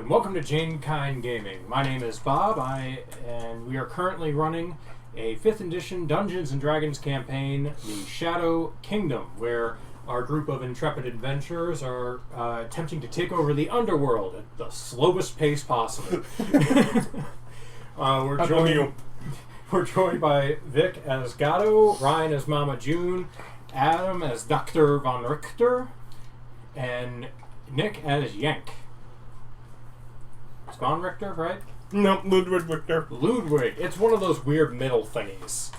and welcome to Jhank Gaming. My name is Bob, and we are currently running a 5th edition Dungeons & Dragons campaign, The Shadow Kingdom, where our group of intrepid adventurers are attempting to take over the underworld at the slowest pace possible. We're joined by Vic as Gato, Ryan as Mama June, Adam as Dr. von Richter, and Nick as Jhank. It's von Richter, right? No, Ludwig Richter. Ludwig. It's one of those weird middle thingies.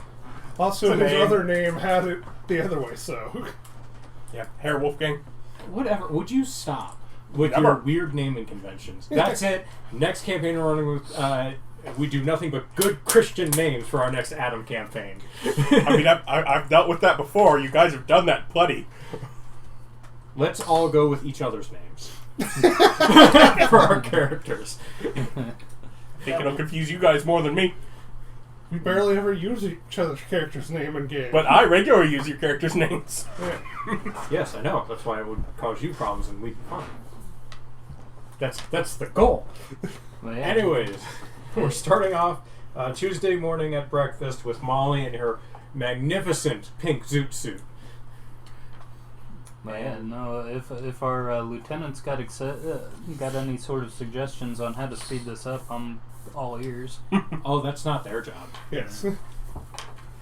Also, his other name had it the other way, so... Yeah, Herr Wolfgang. Whatever. Would you stop with Never. your weird naming conventions? That's it. Next campaign we're running with, we do nothing but good Christian names for our next Adam campaign. I mean, I've dealt with that before. You guys have done that plenty. Let's all go with each other's names for our characters. Think it'll confuse you guys more than me. We barely ever use each other's character's name in game. But I regularly use your characters' names. Yeah. Yes, I know. That's why it would cause you problems and we'd be fine. That's the goal. Well, yeah. Anyways, we're starting off Tuesday morning at breakfast with Molly in her magnificent pink zoot suit. Yeah, no. If our lieutenants got any sort of suggestions on how to speed this up, I'm all ears. Oh, that's not their job. Yes. And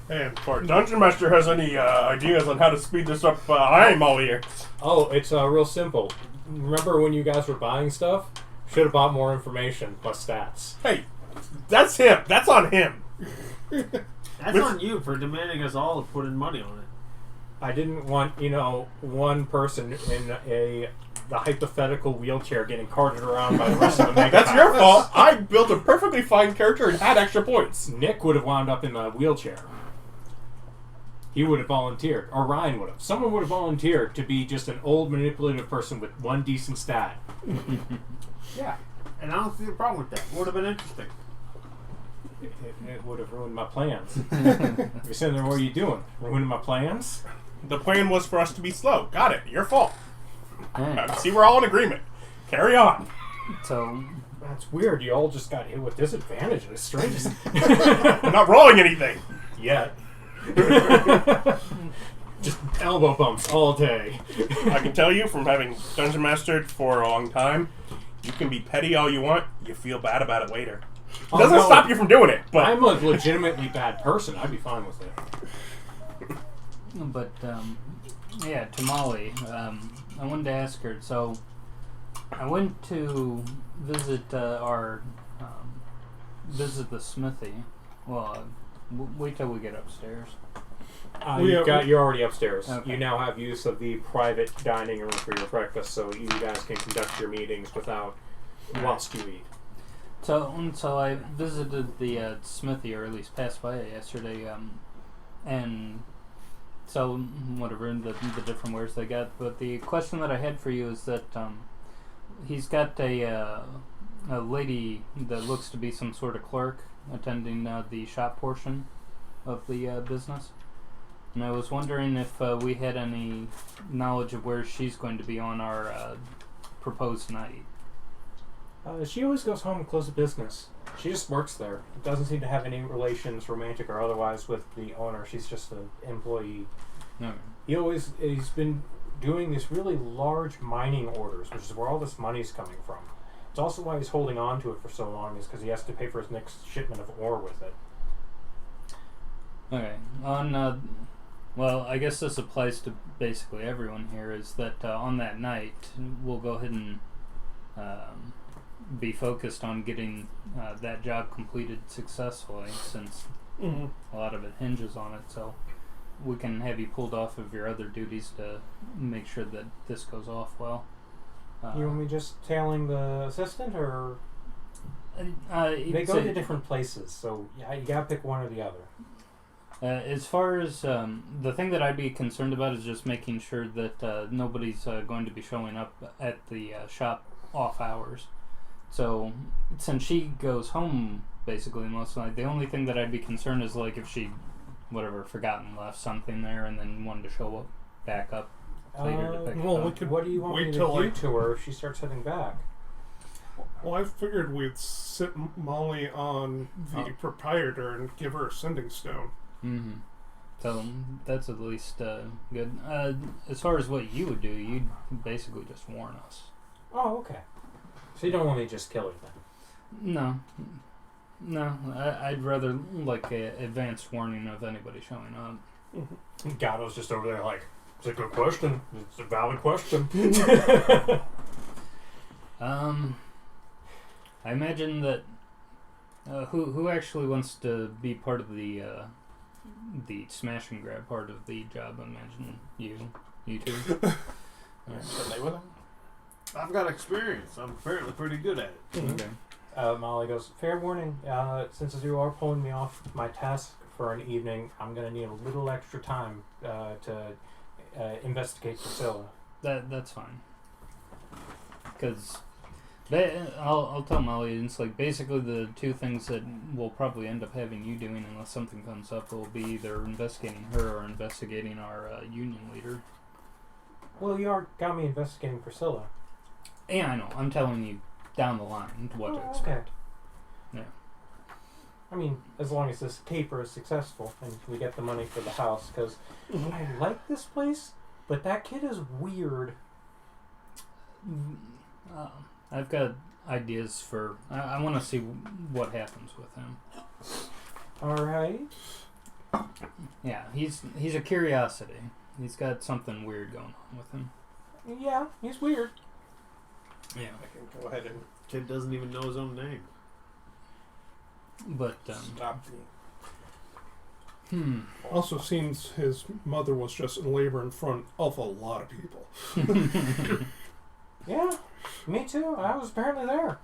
If our Dungeon Master has any ideas on how to speed this up, I'm all ears. Oh, it's real simple. Remember when you guys were buying stuff? Should have bought more information plus stats. Hey, that's him. That's on him. That's on you for demanding us all to put in money on it. I didn't want, one person in the hypothetical wheelchair getting carted around by the rest of the mega That's your fault. I built a perfectly fine character and had extra points. Nick would have wound up in a wheelchair. He would have volunteered. Or Ryan would have. Someone would have volunteered to be just an old manipulative person with one decent stat. Yeah. And I don't see the problem with that. Would have been interesting. It would have ruined my plans. You're sitting there, what are you doing? Ruining my plans? The plan was for us to be slow. Got it. Your fault. Yeah. See, we're all in agreement. Carry on. So, That's weird. You all just got hit with disadvantage. It's strange. I'm not rolling anything. Yet. Just elbow bumps all day. I can tell you from having Dungeon Mastered for a long time, you can be petty all you want. You feel bad about it later. It doesn't no. stop you from doing it, but I'm a legitimately bad person. I'd be fine with it. but yeah, to Molly, I wanted to ask her. So, I went to visit visit the smithy. Well, wait till we get upstairs. You're already upstairs. Okay. You now have use of the private dining room for your breakfast, so you guys can conduct your meetings whilst you eat. So I visited the smithy, or at least passed by it yesterday, and so whatever the different wares they got. But the question that I had for you is that he's got a lady that looks to be some sort of clerk attending the shop portion of the business, and I was wondering if we had any knowledge of where she's going to be on our proposed night. She always goes home and closes business. She just works there. Doesn't seem to have any relations, romantic or otherwise, with the owner. She's just an employee. Okay. He's been doing these really large mining orders, which is where all this money's coming from. It's also why he's holding on to it for so long, is because he has to pay for his next shipment of ore with it. Okay. Well, I guess this applies to basically everyone here, is that on that night, we'll go ahead and be focused on getting that job completed successfully, since a lot of it hinges on it. So we can have you pulled off of your other duties to make sure that this goes off well. You want me just tailing the assistant, or they go to different places, so yeah, you gotta pick one or the other. As far as the thing that I'd be concerned about is just making sure that nobody's going to be showing up at the shop off hours. So since she goes home basically most of the night, the only thing that I'd be concerned is like if she, forgotten left something there and then wanted to show up back up later to pick it well, up. we could What do you want wait me to till do like to her if she starts heading back? Well, I figured we'd sit Molly on the proprietor and give her a sending stone. Mm-hmm. So that's at least good. As far as what you would do, you'd basically just warn us. Oh, okay. So you don't want me to just kill her then? No. I'd rather like a advanced warning of anybody showing up. Mm-hmm. Gato's just over there like, it's a good question. It's a valid question. I imagine that who actually wants to be part of the smash and grab part of the job. I imagine you two. Play with him? I've got experience. I'm apparently pretty good at it. Okay. Molly goes, fair warning, since you are pulling me off my task for an evening, I'm going to need a little extra time to investigate Priscilla. That's fine. Because I'll tell Molly, it's like basically the two things that we'll probably end up having you doing unless something comes up will be either investigating her or investigating our union leader. Well, you got me investigating Priscilla. Yeah, I know. I'm telling you down the line what to expect. Okay. Yeah. I mean, as long as this caper is successful and we get the money for the house, because I like this place, but that kid is weird. I've got ideas for... I want to see what happens with him. Alright. Yeah, he's a curiosity. He's got something weird going on with him. Yeah, he's weird. Yeah. I can go ahead and Kid doesn't even know his own name. But, stop the... Also seems his mother was just in labor in front of a lot of people. Yeah, me too. I was apparently there.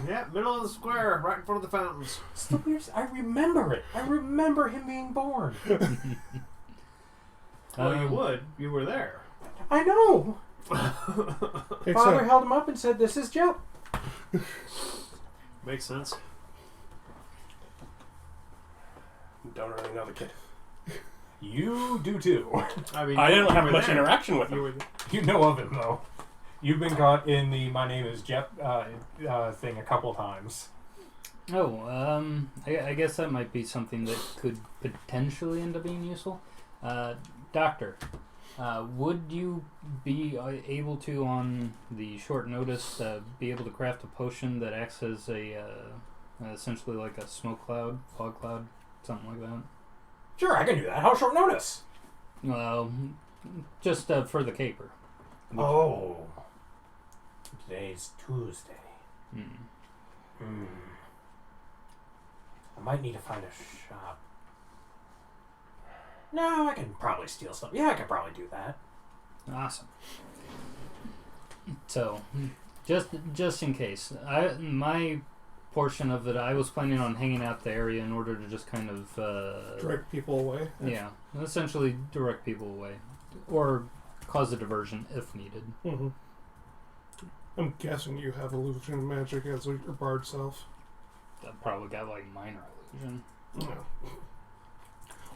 Yeah, middle of the square, right in front of the fountains. It's the weirdest. I remember it. I remember him being born. Well, you would. You were there. I know. Except, Father held him up and said, "This is Jep." Makes sense. Don't really know the kid. You do too. I mean, I didn't you have were much there. interaction with You him. were You know of him though. You've been caught in the "My name is Jep" thing a couple times. Oh, I guess that might be something that could potentially end up being useful. Doctor, would you be able to, on the short notice, be able to craft a potion that acts as a essentially like a smoke cloud, fog cloud, something like that? Sure, I can do that. How short notice? Well, just for the caper. Oh, today's Tuesday. Hmm. I might need to find a shop. No, I can probably steal stuff. Yeah, I can probably do that. Awesome. So, just in case, my portion of it, I was planning on hanging out the area in order to just kind of direct people away. yeah, essentially direct people away, or cause a diversion if needed. Mm-hmm. I'm guessing you have illusion magic as your bard self. I've probably got like minor illusion. No.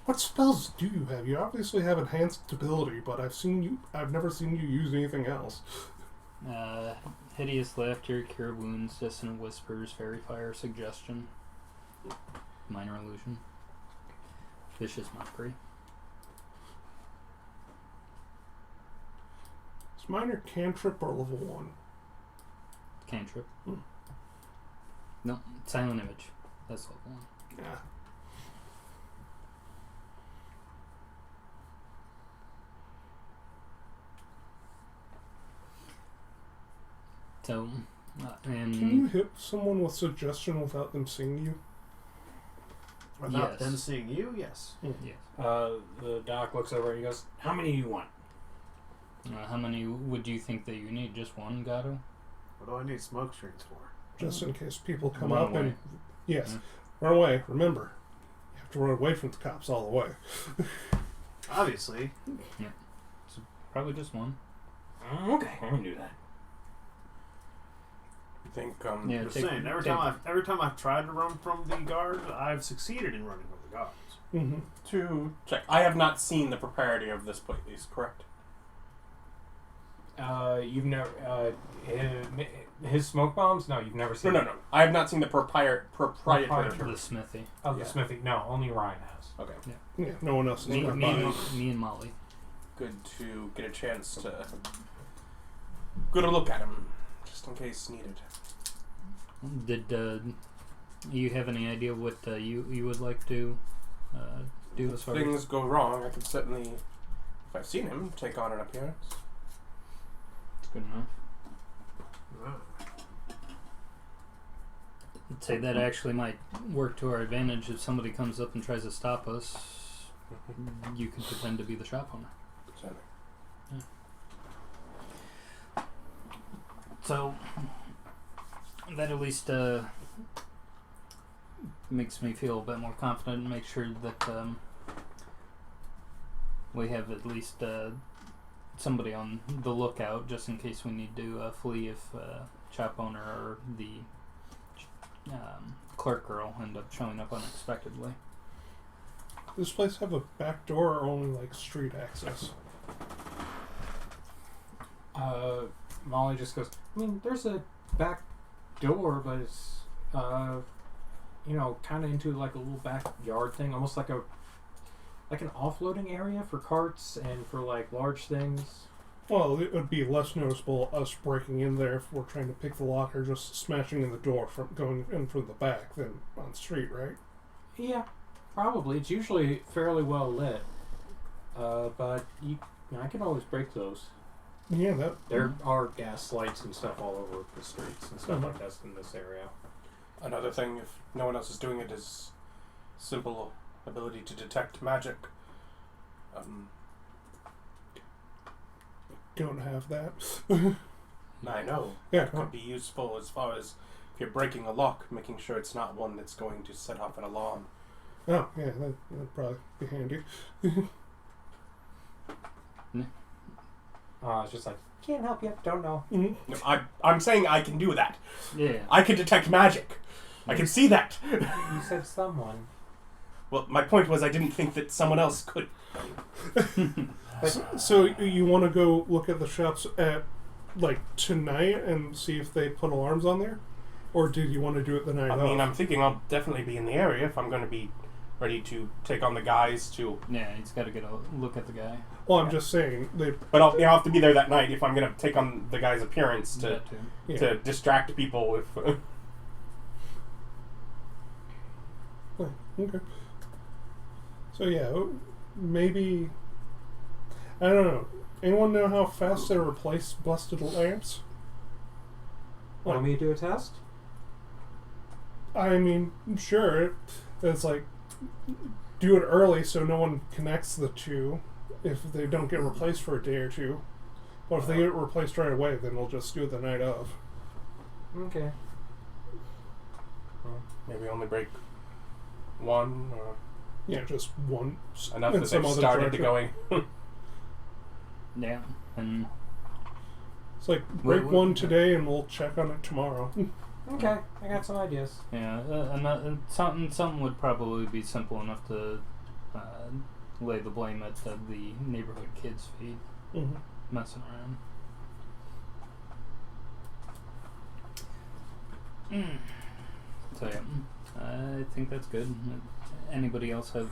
What spells do you have? You obviously have enhanced ability, but I've never seen you use anything else. Hideous laughter, cure wounds, dissonant whispers, fairy fire, suggestion, minor illusion, vicious mockery. Is minor cantrip or level 1? Cantrip. No, silent image. That's level 1. Yeah. So, and Can you hit someone with suggestion without them seeing you? Without Yes. them seeing you, yes. yes. The doc looks over and he goes, "How many do you want?" How many would you think that you need? Just one, Gato? What do I need smoke screens for? Just in case people come Run up away. and... Yes. Yeah. Run away. Remember, you have to run away from the cops all the way. Obviously. Probably just one. Okay, I can do that. You think, Yeah, I'm just saying, every time I've tried to run from the guards, I've succeeded in running from the guards. Mm-hmm. to check. I have not seen the propriety of this place, correct? You've never his smoke bombs? No, you've never seen. No. I have not seen the proprietor. The smithy. Oh, the Yeah. smithy. No, only Ryan has. Okay. Yeah, no one else is Me, going me, to buy. me and Molly. Good to get a chance to get a look at him, just in case needed. Did you have any idea what you would like to do as If far as... things go wrong, I could certainly, if I've seen him, take on an appearance. It's good enough. I'd say that actually might work to our advantage if somebody comes up and tries to stop us. You can pretend to be the shop owner. Certainly. So that at least makes me feel a bit more confident and make sure that we have at least somebody on the lookout just in case we need to flee if shop owner or the clerk girl end up showing up unexpectedly. Does this place have a back door or only like street access? Molly just goes, I mean, there's a back door, but it's, kind of into like a little backyard thing, almost like an offloading area for carts and for like large things. Well, it would be less noticeable us breaking in there if we're trying to pick the lock or just smashing in the door from going in from the back than on the street, right? Yeah, probably. It's usually fairly well lit, but I can always break those. Yeah, that. There are gas lights and stuff all over the streets and stuff like that in this area. Another thing, if no one else is doing it, is simple ability to detect magic. Don't have that. I know. Yeah. It could be useful as far as if you're breaking a lock, making sure it's not one that's going to set off an alarm. Oh, yeah, that'd probably be handy. It's just like, can't help you, don't know. Mm-hmm. No, I'm saying I can do that. Yeah. I can detect magic. I can see that. You said someone. Well, my point was I didn't think that someone else could. So you want to go look at the shops at like tonight and see if they put alarms on there, or did you want to do it the night? I mean, I'm thinking I'll definitely be in the area if I'm going to be ready to take on the guys to. Yeah, he's got to get a look at the guy. Well, I'm just saying they. But I'll have to be there that night if I'm going to take on the guy's appearance to That too. Yeah. to distract people with. Okay. So yeah, maybe. I don't know. Anyone know how fast they replace busted lamps? Want me to do a test? I mean, sure. It's like do it early so no one connects the two if they don't get replaced for a day or two. Or if they get replaced right away, then we'll just do it the night of. Okay. Maybe only break one or Yeah, just one. enough in that some they've other started to direction. going. Yeah, and It's like break Wait, one today and we'll check on it tomorrow. Okay, I got some ideas. yeah, something would probably be simple enough to lay the blame at the neighborhood kids' feet Mm-hmm. messing around. So yeah, I think that's good. Anybody else have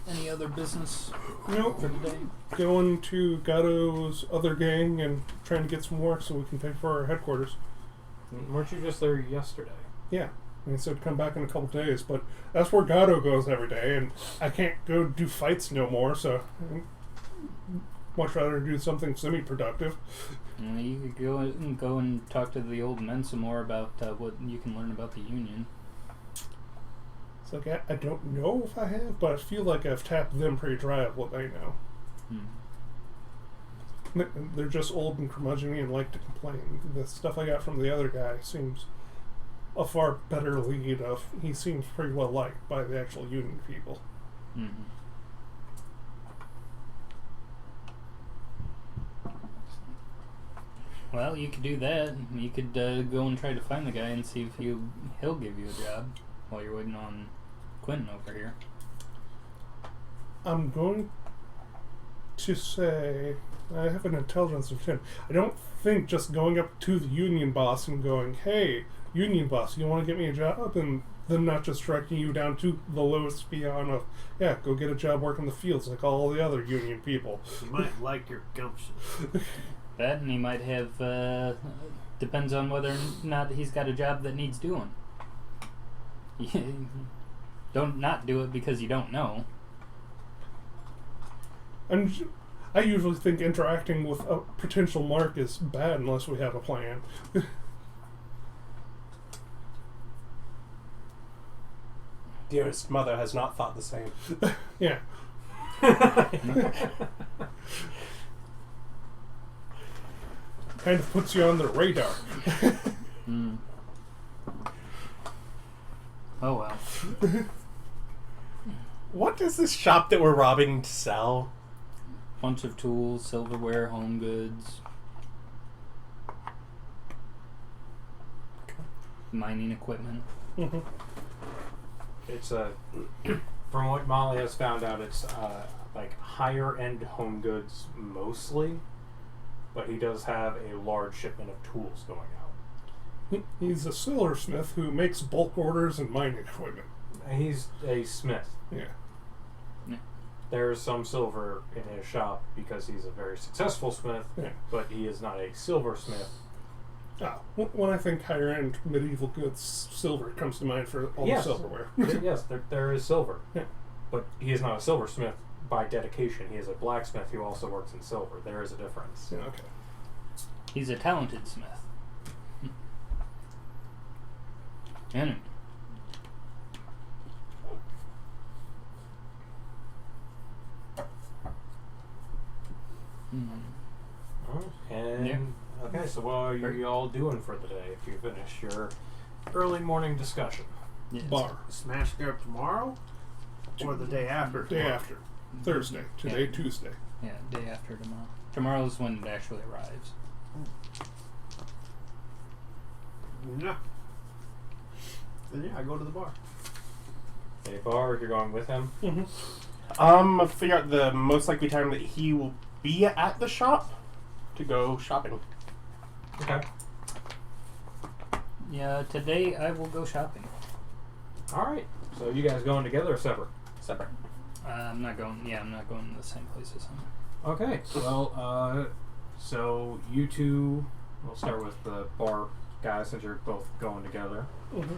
any other business Nope. for today? Going to Gato's other gang and trying to get some work so we can pay for our headquarters. Weren't you just there yesterday? Yeah. And he said come back in a couple days, but that's where Gato goes every day, and I can't go do fights no more, so I'd much rather do something semi-productive. You could go and talk to the old men some more about what you can learn about the Union. It's like, I don't know if I have, but I feel like I've tapped them pretty dry of what they know. They're just old and curmudgeon and like to complain. The stuff I got from the other guy seems a far better lead of, he seems pretty well liked by the actual Union people. Mm-hmm. Well, you could do that. You could go and try to find the guy and see if he'll give you a job while you're waiting on Quentin over here. I'm going to say I have an intelligence of 10. I don't think just going up to the union boss and going, hey, union boss, you want to get me a job? And them not just directing you down to the lowest beyond of, yeah, go get a job working the fields like all the other union people. You might like your gumption. That, and he might have, depends on whether or not he's got a job that needs doing. Don't not do it because you don't know. And I usually think interacting with a potential mark is bad unless we have a plan. Dearest mother has not thought the same. Yeah. Kind of puts you on the radar. Mm. Oh well. What is this shop that we're robbing to sell? Bunch of tools, silverware, home goods, mining equipment. Mm-hmm. It's from what Molly has found out, it's like higher end home goods mostly, but he does have a large shipment of tools going out. He's a silversmith who makes bulk orders and mining equipment. He's a smith. Yeah. There's some silver in his shop because he's a very successful smith, Yeah. but he is not a silversmith. When I think higher end medieval goods, silver comes to mind for all Yes. the silverware. Yes, there is silver. Yeah. But he is not a silversmith by dedication. He is a blacksmith who also works in silver. There is a difference. Yeah, okay. He's a talented smith. Anyway. And Yeah. okay, so what are you all doing for the day if you finish your early morning discussion? Yes. Bar. Smash grab tomorrow? Or the day after? Day tomorrow? after. Thursday. Today, Yeah. Tuesday. Yeah, day after tomorrow. Tomorrow's when it actually arrives. Yeah. Then yeah, I go to the bar. A bar if you're going with him? Mm-hmm. I'll figure out the most likely time that he will be at the shop to go shopping. Okay. Yeah, today I will go shopping. Alright. So you guys going together or separate? Separate. I'm not going to the same place as him. Okay. Well, so you two, we'll start with the bar guys since you're both going together. Mm-hmm.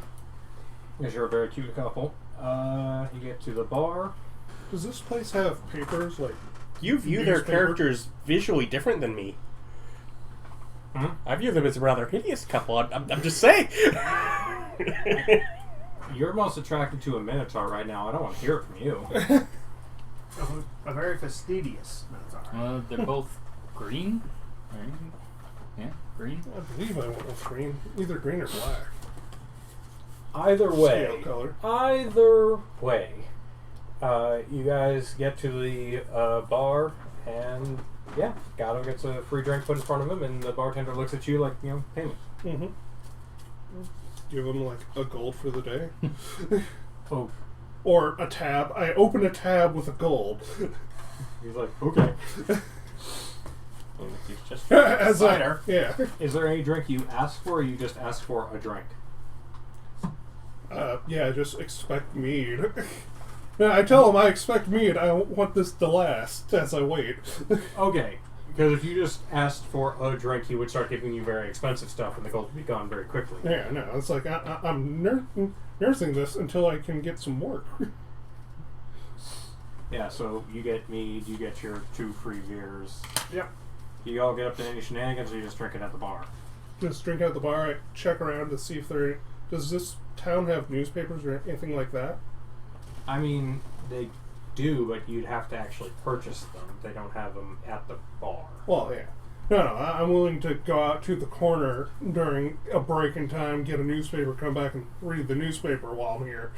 Because you're a very cute couple. You get to the bar. Does this place have papers like? You view their Newspaper? characters visually different than me. Hmm? I view them as a rather hideous couple. I'm just saying. You're most attracted to a minotaur right now. I don't want to hear it from you. A very fastidious minotaur. They're both green. Right? Yeah, green. I believe I went with green. Either green or black. Either way. Scale color. Either way. You guys get to the bar, and yeah, Gato gets a free drink put in front of him, and the bartender looks at you like, payment. Mm-hmm. Give him like a gold for the day. Oh. Or a tab. I open a tab with a gold. He's like, okay. He's just As cider. yeah. Is there any drink you ask for, or you just ask for a drink? Yeah, just expect mead. No, I tell him I expect mead. I want this to last as I wait. Okay. Because if you just asked for a drink, he would start giving you very expensive stuff, and the gold would be gone very quickly. Yeah, no, it's like I'm nursing this until I can get some work. Yeah, so you get mead, you get your 2 free beers. Yep. You all get up to any shenanigans, or you just drink it at the bar? Just drink out the bar. I check around to see if there. Does this town have newspapers or anything like that? I mean, they do, but you'd have to actually purchase them. They don't have them at the bar. Well, yeah. No, I'm willing to go out to the corner during a break in time, get a newspaper, come back and read the newspaper while I'm here.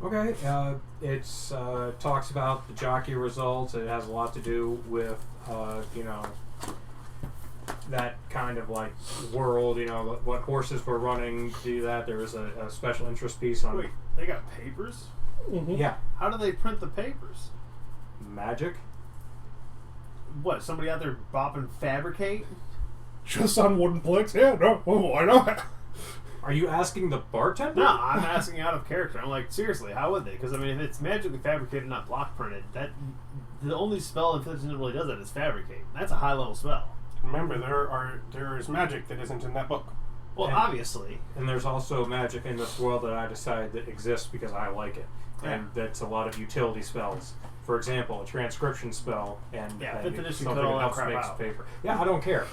Okay, it's talks about the jockey results. It has a lot to do with, that kind of like world, what horses were running, do that. There was a special interest piece on Wait, they got papers? Mm-hmm. Yeah, How do they print the papers? magic. what? Somebody out there bopping fabricate? Just on wooden planks? Yeah, no, well, why not? Are you asking the bartender? No, I'm asking out of character. I'm like, seriously, how would they? Because I mean, if it's magically fabricated, not block printed, that the only spell in 5th edition really does that is fabricate. That's a high level spell. Remember, there is magic that isn't in that book. Well, And- obviously. And there's also magic in this world that I decided that exists because I like it. And that's a lot of utility spells. For example, a transcription spell and, Yeah, and 5th edition something cut all that that helps crap make out. paper. Yeah, I don't care.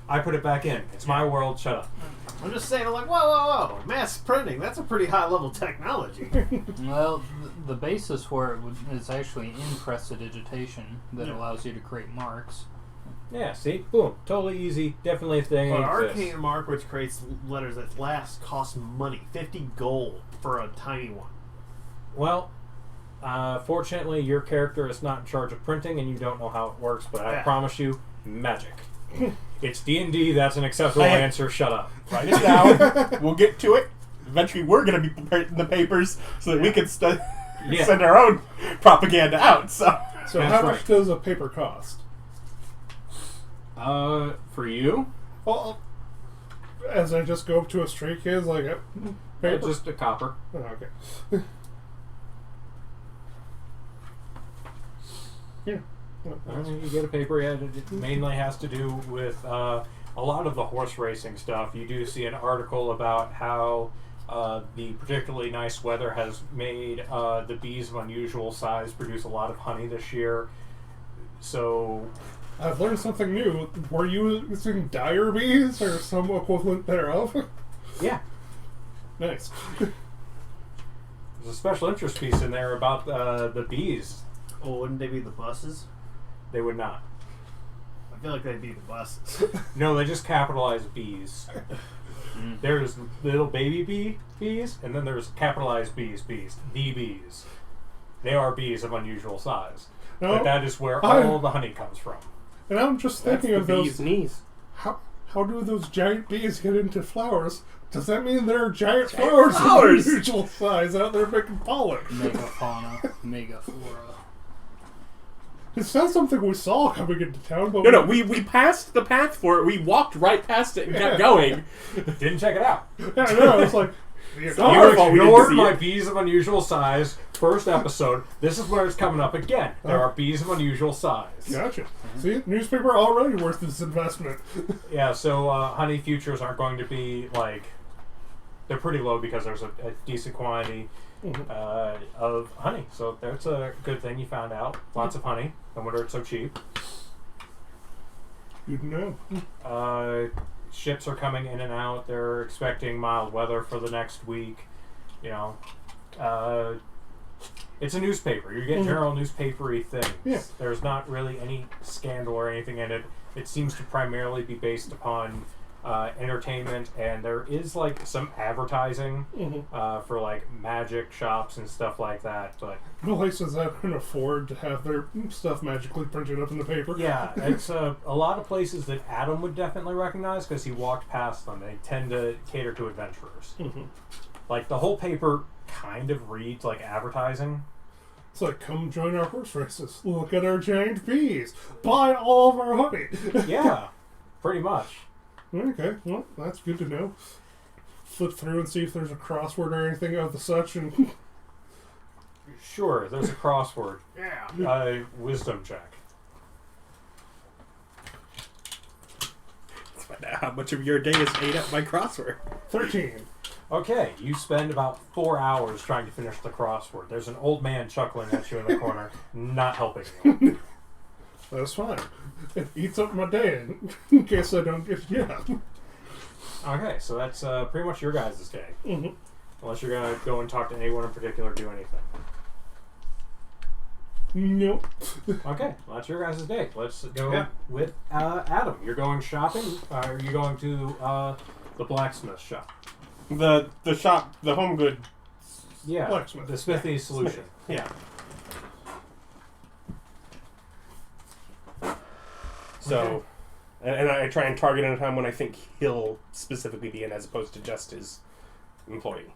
I put it back in. It's my world. Shut up. I'm just saying, I'm like, whoa. Mass printing, that's a pretty high level technology. Well, the basis for it is actually in prestidigitation that Yeah. allows you to create marks. Yeah, see? Boom. Totally easy. Definitely a thing. But exists. arcane mark, which creates letters that last, costs money. 50 gold for a tiny one. Well, fortunately, your character is not in charge of printing, and you don't know how it works. But I Yeah. promise you, magic. It's D&D. That's an acceptable Hey. answer. Shut up. Write it down. We'll get to it. Eventually, we're going to be printing the papers so that we can Yeah. send our own propaganda out. So So That's how much right. does a paper cost? For you, Well, as I just go up to a stray kid, like, paper? just a copper. Oh, okay. Yeah. You get a paper ad. It mainly has to do with a lot of the horse racing stuff. You do see an article about how the particularly nice weather has made the bees of unusual size produce a lot of honey this year. So, I've learned something new. Were you using dire bees or some equivalent thereof? yeah, Nice. there's a special interest piece in there about the bees. Oh, wouldn't they be the buses? They would not. I feel like they'd be the buses. No, they just capitalize bees. There's little baby bees, and then there's capitalized bees, the bees. They are bees of unusual size. No, But that is where I- all the honey comes from. and I'm just that's thinking the of bee's those. knees. How do those giant bees get into flowers? Does that mean there are giant flowers flowers! of unusual size out there making pollen? Megafauna, megaflora. It's not something we saw coming into town, but No, we passed the path for it. We walked right past it and kept going. Didn't check it out. Yeah, I know. It's like It's You not our fault we didn't ignored see my it. bees of unusual size first episode. This is where it's coming up again. There are bees of unusual size. gotcha. See, newspaper already worth this investment. Yeah, so honey futures aren't going to be like... They're pretty low because there's a decent quantity of honey. So that's a good thing you found out. Lots of honey. No wonder it's so cheap. Good to know. Ships are coming in and out. They're expecting mild weather for the next week. You know, it's a newspaper. You get general newspapery things. Yeah. There's not really any scandal or anything in it. It seems to primarily be based upon entertainment, and there is like some advertising for like magic shops and stuff like that. But Places that can afford to have their stuff magically printed up in the paper. yeah, it's a lot of places that Adam would definitely recognize because he walked past them. They tend to cater to adventurers. Like the whole paper kind of reads like advertising. It's like, come join our horse races. Look at our giant bees. Buy all of our honey. Yeah, pretty much. Okay, well, that's good to know. Flip through and see if there's a crossword or anything of the such, and Sure, there's a crossword. Yeah. Wisdom check. Let's find out how much of your day is ate up by crossword. 13. Okay, you spend about 4 hours trying to finish the crossword. There's an old man chuckling at you in the corner, not helping you. That's fine. It eats up my day in case I don't get Okay, so that's pretty much your guys' day. Mhm. Unless you're going to go and talk to anyone in particular or do anything. Nope. Okay, well, that's your guys' day. Let's go Yeah. with Adam. You're going shopping? Or are you going to the blacksmith shop? The shop, the home good. Yeah, Blacksmith. the smithy solution. Yeah. So, and I try and target at a time when I think he'll specifically be in, as opposed to just his employee.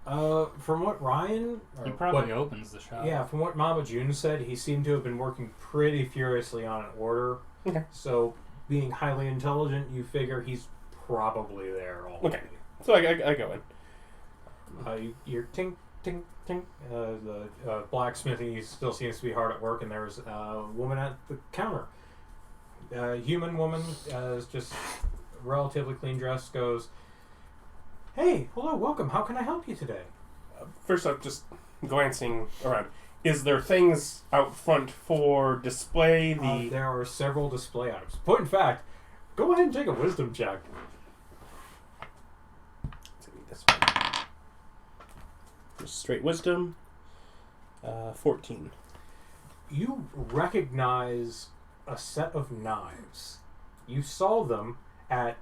From what Ryan... He or probably what- opens the shop. Yeah, from what Mama June said, he seemed to have been working pretty furiously on an order. Okay. So, being highly intelligent, you figure he's probably there already. Okay. So I go in. You hear tink, tink, tink. The blacksmithy still seems to be hard at work, and there's a woman at the counter. A human woman, is just relatively clean dressed, goes, "Hey, hello, welcome. How can I help you today?" First up, just glancing around. Is there things out front for display? There are several display items. Point in fact, go ahead and take a wisdom check. This one. Just straight wisdom. 14. You recognize a set of knives. You saw them at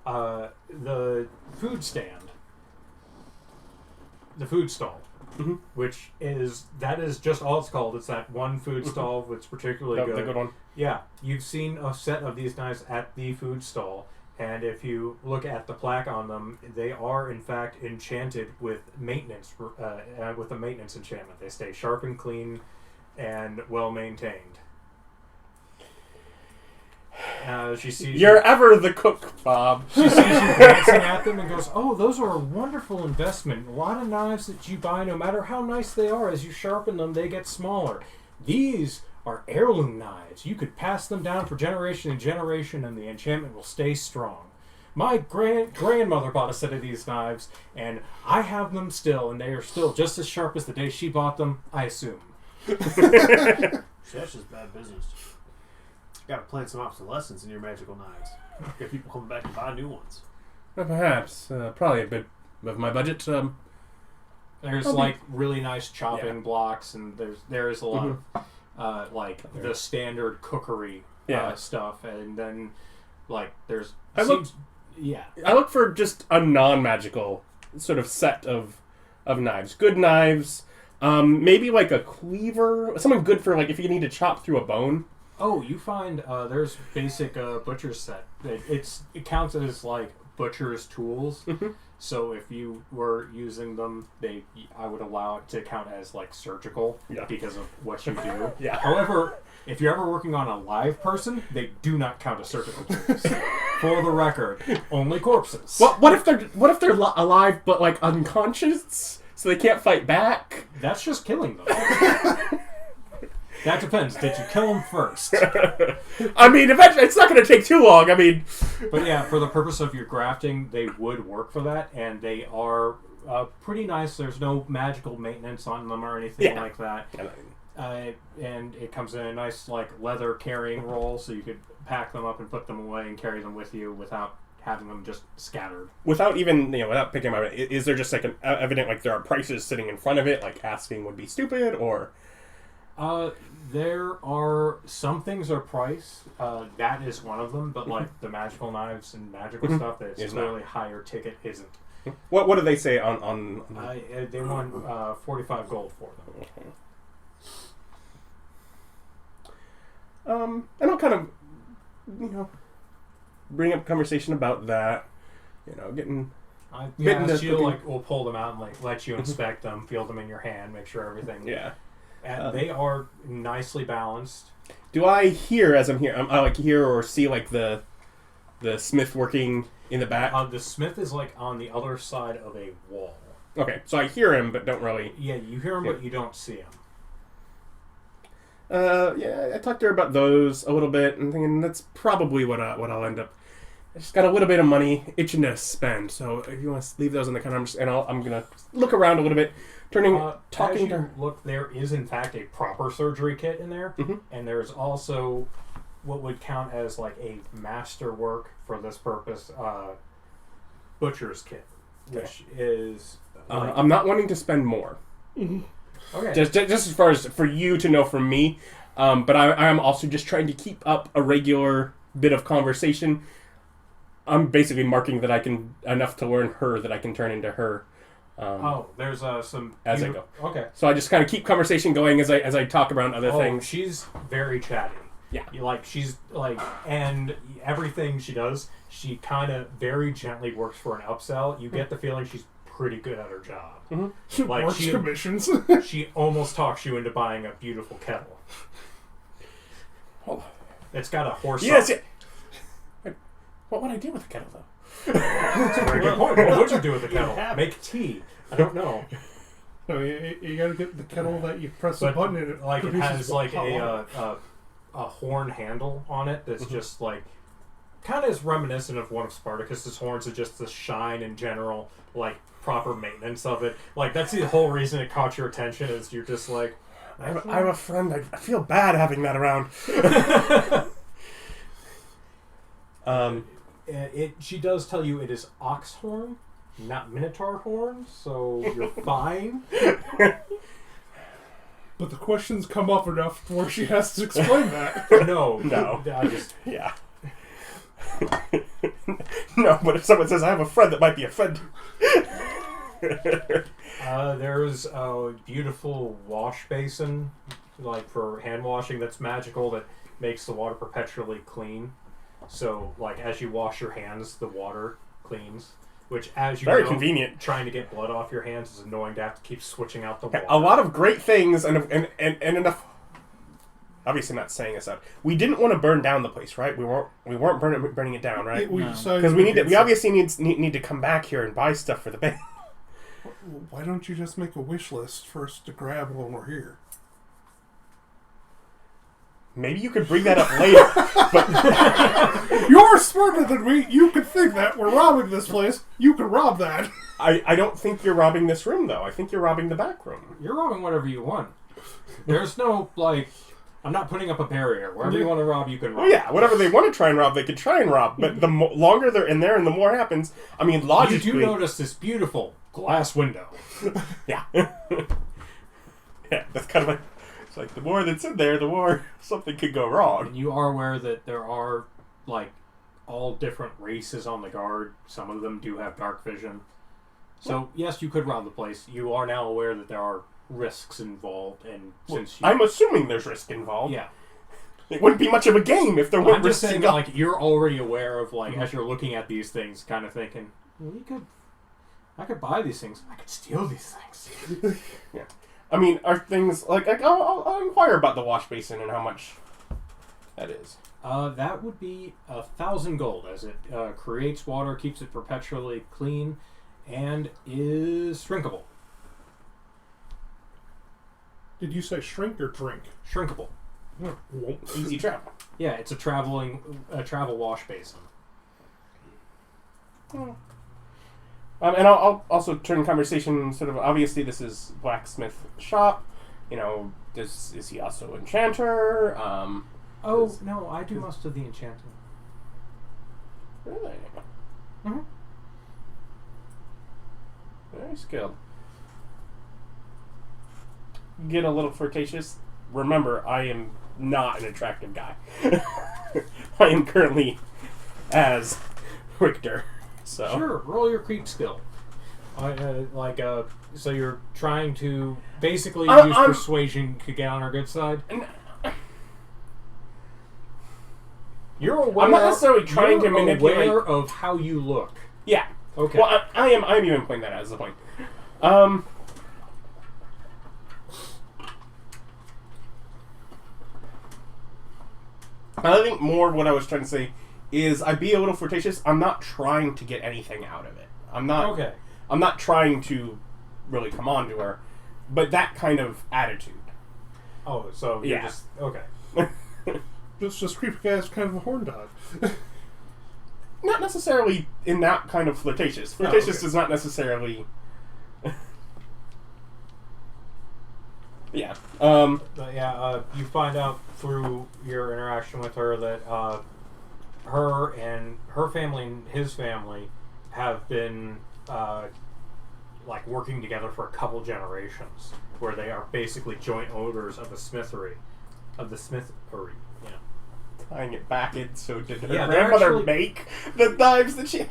the food stand. The food stall. Mm-hmm. Which is just all it's called. It's that one food stall which particularly good. The good one. Yeah, you've seen a set of these knives at the food stall, and if you look at the plaque on them, they are in fact enchanted with maintenance, with a maintenance enchantment. They stay sharp and clean, and well maintained. She sees You're ever the cook, Bob. She sees you glancing at them and goes, "Oh, those are a wonderful investment. A lot of knives that you buy, no matter how nice they are, as you sharpen them, they get smaller. These are heirloom knives. You could pass them down for generation and generation, and the enchantment will stay strong. My grandmother bought a set of these knives, and I have them still, and they are still just as sharp as the day she bought them, I assume." See, that's just bad business. Gotta plan some obsolescence in your magical knives. Get people coming back to buy new ones. Perhaps. Probably a bit of my budget. There's really nice chopping blocks, and there's a lot of the standard cookery stuff, and then there's I look for just a non-magical sort of set of knives. Good knives. Maybe like a cleaver, something good for if you need to chop through a bone. Oh, you find there's basic butcher's set. It counts as butcher's tools. So if you were using them, I would allow it to count as surgical because of what you do. However, if you're ever working on a live person, they do not count as surgical tools. For the record, only corpses. What if they're alive but unconscious, so they can't fight back? That's just killing them. That depends. Did you kill them first? I mean, eventually, it's not going to take too long. I mean, but yeah, for the purpose of your grafting, they would work for that, and they are pretty nice. There's no magical maintenance on them or anything like that. And it comes in a nice leather carrying roll, so you could pack them up and put them away and carry them with you without having them just scattered. Without even without picking them up, is there just an evident there are prices sitting in front of it? Asking would be stupid, or there are some things are priced. That is one of them, but the magical knives and magical stuff that's clearly higher ticket isn't. What do they say on they want 45 gold for them. Okay. And I'll kind of bring up conversation about that. Getting we'll pull them out and let you inspect them, feel them in your hand, make sure everything. Yeah. And they are nicely balanced. Do I hear as I'm here? I hear or see the smith working in the back. The smith is on the other side of a wall. Okay, so I hear him, but don't really. Yeah, you hear him, but you don't see him. I talked to her about those a little bit, and thinking that's probably what I'll end up. I just got a little bit of money itching to spend, so if you want to leave those in the counter, I'm gonna look around a little bit. Talking to her. Look, there is in fact a proper surgery kit in there, and there's also what would count as a masterwork for this purpose, butcher's kit, which is. I'm not wanting to spend more. Okay. Just as far as for you to know from me, but I am also just trying to keep up a regular bit of conversation. I'm basically marking that I can enough to learn her that I can turn into her. There's some as I go. Okay. So I just kind of keep conversation going as I talk around other things. She's very chatty. Yeah. She's and everything she does, she kind of very gently works for an upsell. You get the feeling she's pretty good at her job. Mm-hmm. Like Works commissions. she almost talks you into buying a beautiful kettle. Oh. It's got a horse. Yes. Yeah. What would I do with the kettle, though? That's a very good point. What would you do with the You kettle? have Make tea. I don't know. No, you gotta get the kettle that you press the But button and it like it produces has like hot water. a horn handle on it that's just like kind of is reminiscent of one of Spartacus's horns. It's just the shine in general, like proper maintenance of it. Like that's the whole reason it caught your attention. Is you're just like, I have a friend. I feel bad having that around. She does tell you it is ox horn, not minotaur horn, so you're fine. But the questions come up enough where she has to explain that. No. I just Yeah. No, but if someone says I have a friend that might be offended. there's a beautiful wash basin, like for hand washing, that's magical that makes the water perpetually clean. So, like as you wash your hands, the water cleans. Which, as you Very know, convenient. trying to get blood off your hands is annoying to have to keep switching out the water. A lot of great things and enough. Obviously, not saying this out. We didn't want to burn down the place, right? We weren't burning it down, right? We No. decided Because we get obviously need to come back here and buy stuff for the band. some- Why don't you just make a wish list for us to grab when we're here? Maybe you could bring that up later. But You're smarter than me. You could think that we're robbing this place. You could rob that. I don't think you're robbing this room, though. I think you're robbing the back room. You're robbing whatever you want. There's no, like, I'm not putting up a barrier. Wherever you want to rob, you can rob. Well, yeah, whatever they want to try and rob, they could try and rob. But the longer they're in there and the more happens, I mean, logically... You do notice this beautiful glass window. Yeah. Yeah, that's kind of like... It's like, the more that's in there, the more something could go wrong. And you are aware that there are, like, all different races on the guard. Some of them do have dark vision. So, yes, you could rob the place. You are now aware that there are risks involved, and since you... I'm assuming there's risk involved. Yeah. It wouldn't be much of a game if there weren't I'm just risks saying, involved. like, you're already aware of, like, as you're looking at these things, kind of thinking, well, I could buy these things. I could steal these things. Yeah. I mean, are things... Like I'll inquire about the wash basin and how much that is. That would be 1,000 gold, as it creates water, keeps it perpetually clean, and is shrinkable. Did you say shrink or drink? Shrinkable. Easy travel. Yeah, it's a travel wash basin. And I'll also turn conversation sort of... Obviously, this is blacksmith shop. You know, is he also enchanter? No, I do most of the enchanting. Really? Mm-hmm. Very skilled. Get a little flirtatious. Remember, I am not an attractive guy. I am currently as Richter. So. Sure, roll your creep skill. So you're trying to basically use persuasion to get on our good side? You're aware. I'm not necessarily trying to manipulate. Aware of how you look. Yeah. Okay. Well, I'm even playing that as the point. I think more what I was trying to say is I'd be a little flirtatious. I'm not trying to get anything out of it. I'm not. Okay. I'm not trying to really come on to her, but that kind of attitude. Oh, so you're Yeah. just okay. Just creepy guy's kind of a horn dog. Not necessarily in that kind of flirtatious. Flirtatious okay. is not necessarily. Yeah. But yeah, you find out through your interaction with her that her and her family and his family have been like working together for a couple generations, where they are basically joint owners of the smithery. Yeah. Tying it back in, so did her Yeah, they're grandmother actually- make the knives that she...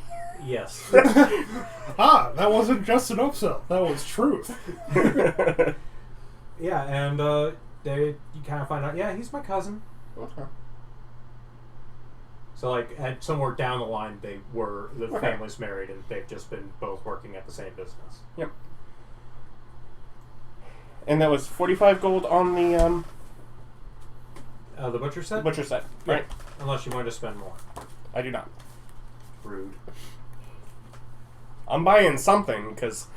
Yes. That wasn't just an upsell. That was truth. Yeah, and you kind of find out. Yeah, he's my cousin. Okay. So, like, at somewhere down the line, the Okay. family's married, and they've just been both working at the same business. Yep. And that was 45 gold on the The butcher set? butcher set, Yeah. right? Unless you wanted to spend more. I do not. Rude. I'm buying something because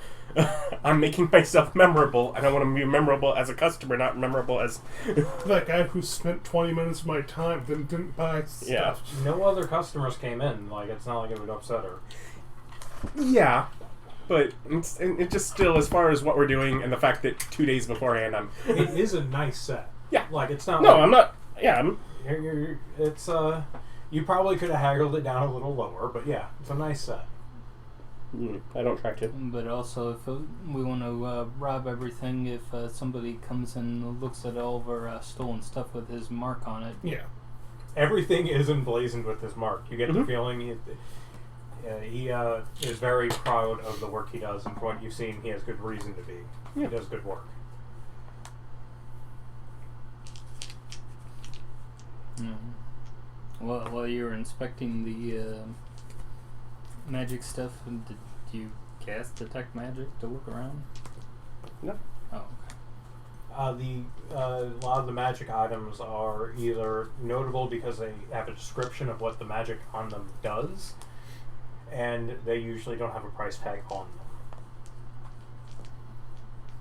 I'm making myself memorable, and I want to be memorable as a customer, not memorable as... That guy who spent 20 minutes of my time didn't buy stuff. Yeah. No other customers came in. Like, it's not like it would upset her. Yeah, but it just still, as far as what we're doing, and the fact that 2 days beforehand It is a nice set. Yeah. Like, it's not No, like... I'm not... Yeah, It's, you probably could have haggled it down a little lower, but yeah, it's a nice set. I don't try to. But also, if we want to rob everything, if somebody comes and looks at all of our stolen stuff with his mark on it, Yeah. Everything is emblazoned with his mark. You get the Mhm. feeling he is very proud of the work he does, and from what you've seen, he has good reason to be. Yeah. He does good work. Well, while you were inspecting the magic stuff, did you cast detect magic to look around? No. Oh, okay. A lot of the magic items are either notable because they have a description of what the magic on them does, and they usually don't have a price tag on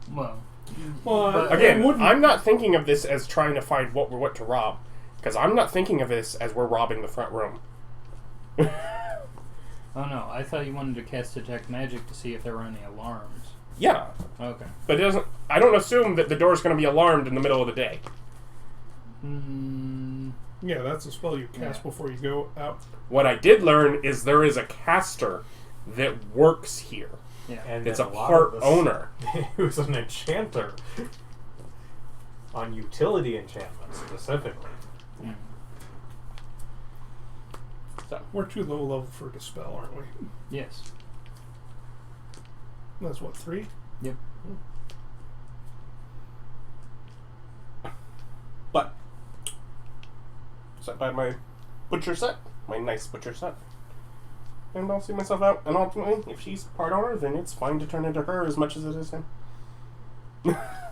them. Well, Well, Again, wouldn't- I'm not thinking of this as trying to find what to rob, because I'm not thinking of this as we're robbing the front room. oh no, I thought you wanted to cast detect magic to see if there were any alarms. Yeah, Okay. but it doesn't. I don't assume that the door's going to be alarmed in the middle of the day. Yeah, that's a spell you cast before you go out. What I did learn is there is a caster that works here. Yeah. And It's then a lot part of this- owner. Who's an enchanter on utility enchantments specifically. Mm. So We're too low level for dispel, aren't we? Yes. That's what, 3? Yep. but set by my butcher set, my nice butcher set. And I'll see myself out, and ultimately, if she's part owner, then it's fine to turn into her as much as it is him.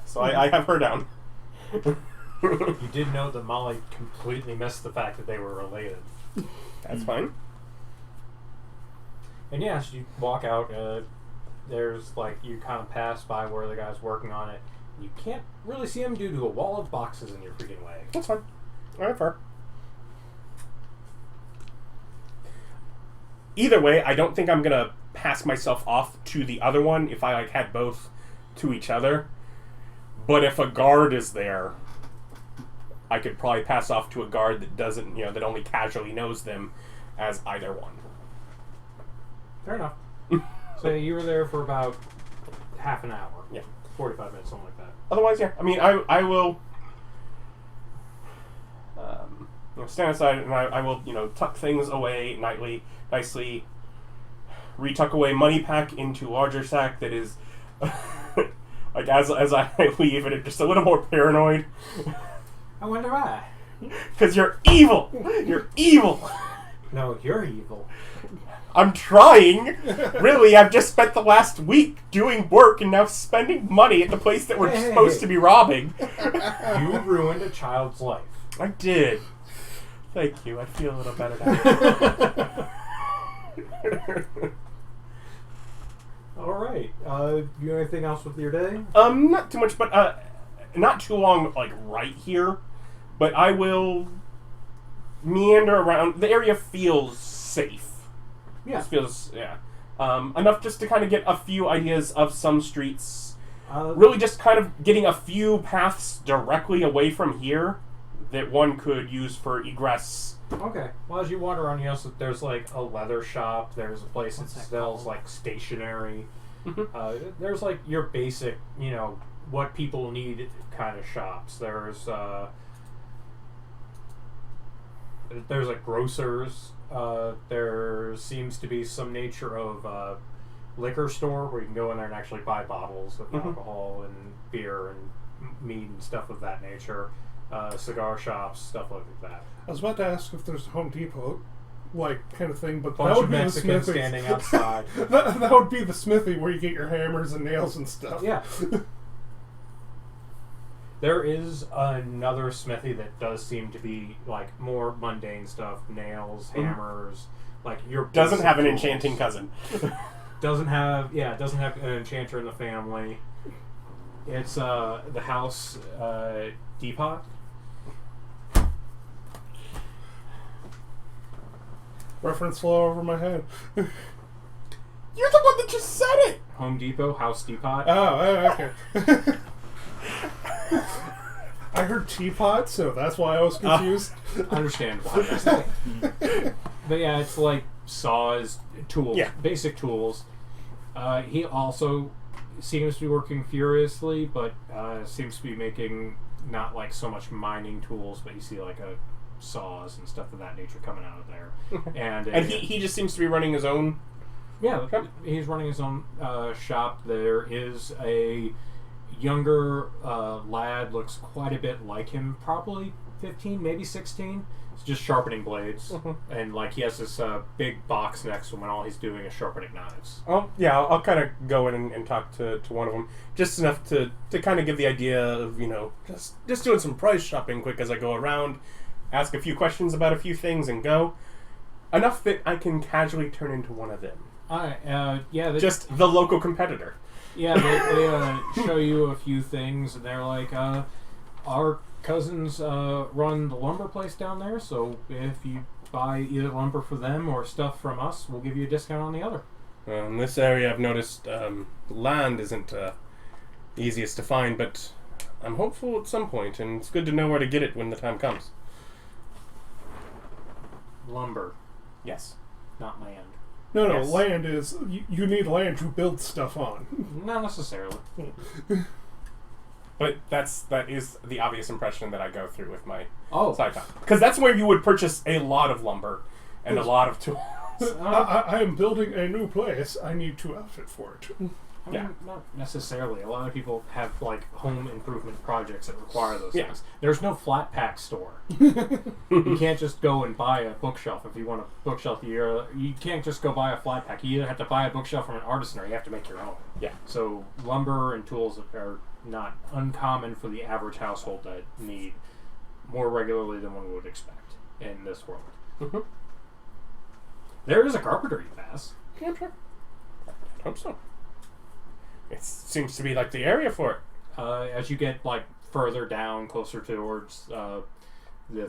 So I have her down. You did note that Molly completely missed the fact that they were related. That's fine. And yeah, as you walk out, there's like, you kind of pass by where the guy's working on it. You can't really see him due to a wall of boxes in your freaking way. That's fine. I have her. Either way, I don't think I'm gonna pass myself off to the other one if I like had both to each other. But if a guard is there, I could probably pass off to a guard that doesn't, that only casually knows them as either one. Fair enough. So you were there for about half an hour. Yeah. 45 minutes, something like that. Otherwise, yeah. I mean, I will stand aside and I will, tuck things away nicely, retuck away money pack into larger sack that is, like, as I leave it, just a little more paranoid. I wonder why. Because you're evil! You're evil! No, you're evil. I'm trying! Really, I've just spent the last week doing work and now spending money at the place that we're Hey. supposed to be robbing. You ruined a child's life. I did. Thank you. I feel a little better now. All right. You have anything else with your day? Not too much, but not too long, like right here. But I will meander around. The area feels safe. Yeah. It feels enough just to kind of get a few ideas of some streets. Really, just kind of getting a few paths directly away from here that one could use for egress. Okay. Well, as you wander around, you know, there's like a leather shop. There's a place that What's that sells called? like stationery. Mhm. There's like your basic, what people need kind of shops. There's like grocers. There seems to be some nature of liquor store where you can go in there and actually buy bottles of Mhm. alcohol and beer and mead and stuff of that nature. Cigar shops, stuff like that. I was about to ask if there's a Home Depot like kind of thing, but that Bunch would of be the Mexicans smithy. standing outside. That would be the smithy where you get your hammers and nails and stuff. Yeah. There is another smithy that does seem to be like more mundane stuff: nails, hammers. Like your Doesn't have an tools. enchanting cousin. Doesn't have an enchanter in the family. It's the house Depot. Reference flow over my head. You're the one that just said it! Home Depot, House Depot. Oh, okay. I heard teapot, so that's why I was confused. Understandable. But yeah, it's like saws, tools, basic tools. He also seems to be working furiously, but seems to be making not like so much mining tools, but you see like saws and stuff of that nature coming out of there. And he just seems to be running his own. Yeah, he's running his own shop. There is a younger lad, looks quite a bit like him, probably 15, maybe 16. He's just sharpening blades, and like he has this big box next to him, and all he's doing is sharpening knives. Oh, yeah, I'll kind of go in and talk to one of them. Just enough to kind of give the idea of, just doing some price shopping quick as I go around, ask a few questions about a few things, and go. Enough that I can casually turn into one of them. Just the local competitor. Yeah, they show you a few things, and they're like, our cousins run the lumber place down there, so if you buy either lumber for them or stuff from us, we'll give you a discount on the other. In this area, I've noticed land isn't the easiest to find, but I'm hopeful at some point, and it's good to know where to get it when the time comes. Lumber, Yes. not land. No, Yes. land is... You need land to build stuff on. Not necessarily. But that is the obvious impression that I go through with my side talk. Because that's where you would purchase a lot of lumber and a lot of tools. I am building a new place. I need to outfit for it. I mean, not necessarily. A lot of people have like home improvement projects that require those things. There's no flat pack store. You can't just go and buy a bookshelf if you want a bookshelf. You can't just go buy a flat pack. You either have to buy a bookshelf from an artisan or you have to make your own. Yeah. So lumber and tools are not uncommon for the average household that need more regularly than one would expect in this world. Mm-hmm. There is a carpenter you pass. Yeah, I'm sure. I hope so. It seems to be like the area for it. As you get like further down, closer towards the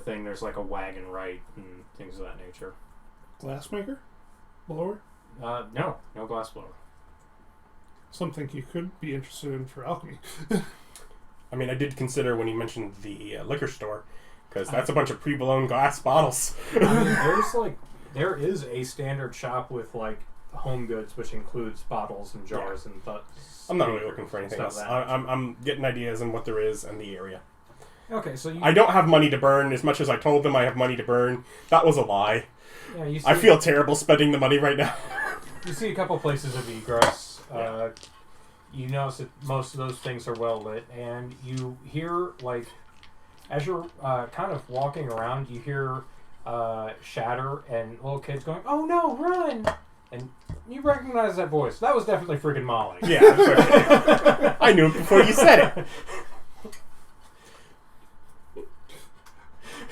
thing, there's like a wagon right and things of that nature. Glassmaker? Blower? No glass blower. Something you could be interested in for alchemy. I mean, I did consider when you mentioned the liquor store, because that's a bunch of pre-blown glass bottles. I mean, there is a standard shop with like home goods, which includes bottles and jars and I'm not really looking for anything else. I'm getting ideas on what there is in the area. Okay, so I don't have money to burn as much as I told them I have money to burn. That was a lie. Yeah, you see, I feel terrible spending the money right now. You see a couple places of egress. You notice that most of those things are well lit, and you hear like as you're kind of walking around, you hear shatter and little kids going, "Oh no, run!" And you recognize that voice. That was definitely friggin' Molly. Yeah, I'm sorry. I knew it before you said it.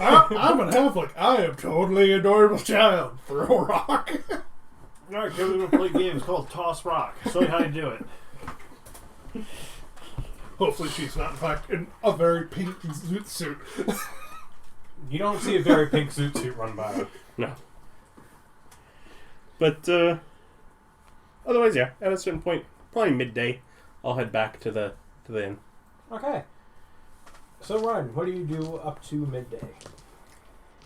I'm an Halfling. I am totally adorable child. Throw a rock. Alright, we're going to play a game. It's called Toss Rock. Show you how to do it. Hopefully she's not in fact in a very pink zoot suit. You don't see a very pink zoot suit run by. No. But, otherwise, yeah, at a certain point, probably midday, I'll head back to the inn. Okay. So, Ryan, what do you do up to midday?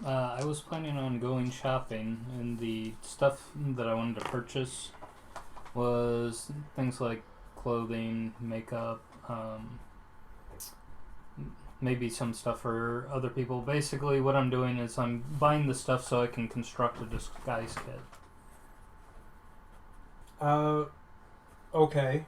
I was planning on going shopping, and the stuff that I wanted to purchase was things like clothing, makeup, maybe some stuff for other people. Basically, what I'm doing is I'm buying the stuff so I can construct a disguise kit. Okay.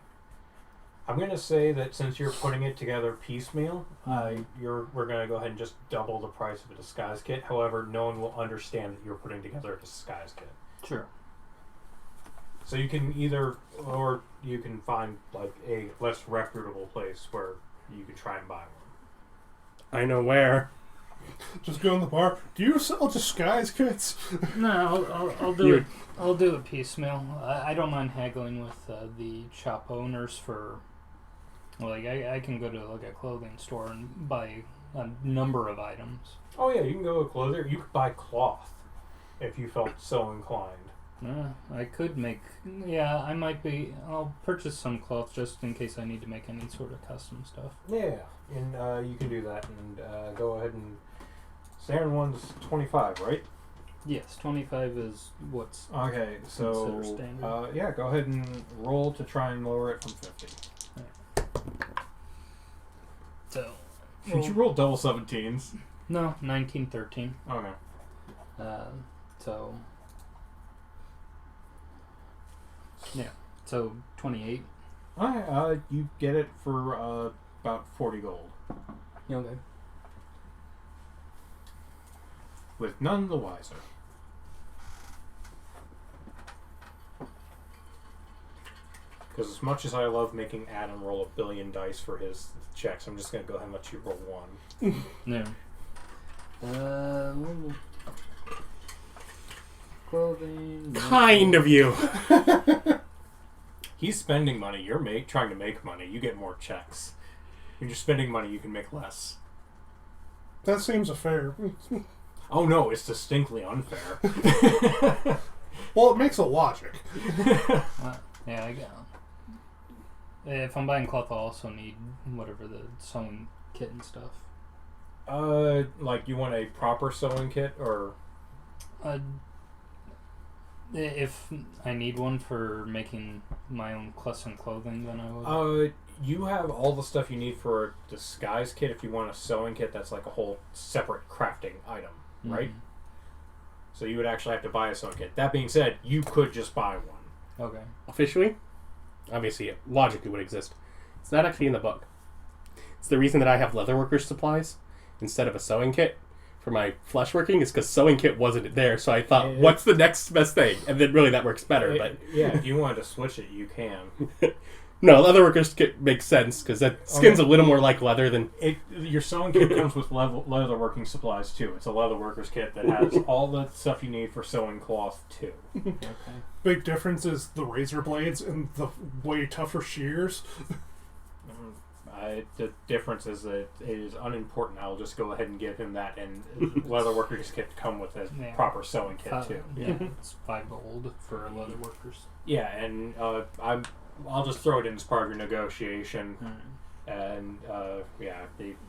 I'm gonna say that since you're putting it together piecemeal, we're gonna go ahead and just double the price of a disguise kit. However, no one will understand that you're putting together a disguise kit. Sure. So you can or you can find like a less reputable place where you can try and buy one. I know where. Just go in the bar. Do you sell disguise kits? No, I'll do it. I'll do it piecemeal. I don't mind haggling with the shop owners for. Like I can go to like a clothing store and buy a number of items. Oh yeah, you can go to a clothier. You could buy cloth if you felt so inclined. I could make. Yeah, I might be. I'll purchase some cloth just in case I need to make any sort of custom stuff. Yeah, and you can do that and go ahead and. Standard one's 25, right? Yes, 25 is what's okay. So considered standard. yeah, go ahead and roll to try and lower it from 50. So. Did you roll double 17s? No, 19, 13. Okay. So. Yeah. So 28. Alright, you get it for about 40 gold. Okay. With none the wiser. Because as much as I love making Adam roll a billion dice for his checks, I'm just going to go ahead and let you roll one. No. Clothing. Kind of you. He's spending money. You're trying to make money. You get more checks. When you're spending money, you can make less. That seems fair. Oh no, it's distinctly unfair. Well, it makes a logic. Yeah, I got. If I'm buying cloth, I'll also need whatever the sewing kit and stuff. Like you want a proper sewing kit, or? If I need one for making my own custom clothing, then I would. You have all the stuff you need for a disguise kit. If you want a sewing kit, that's like a whole separate crafting item, right? So you would actually have to buy a sewing kit. That being said, you could just buy one. Okay. Officially, obviously, it logically would exist. It's not actually in the book. It's the reason that I have leatherworkers supplies instead of a sewing kit for my flesh working is because sewing kit wasn't there. So I thought, what's the next best thing? And then really that works better. But yeah, if you wanted to switch it, you can. No, leatherworkers kit makes sense because that skin's a little more like leather than... Your sewing kit comes with leather working supplies too. It's a leatherworker's kit that has all the stuff you need for sewing cloth too. Okay. Big difference is the razor blades and the way tougher shears. The difference is that it is unimportant. I'll just go ahead and give him that, and leatherworker's kit come with a proper sewing kit too. Yeah, it's 5 gold for leatherworkers. Yeah, and I'll just throw it in as part of your negotiation. And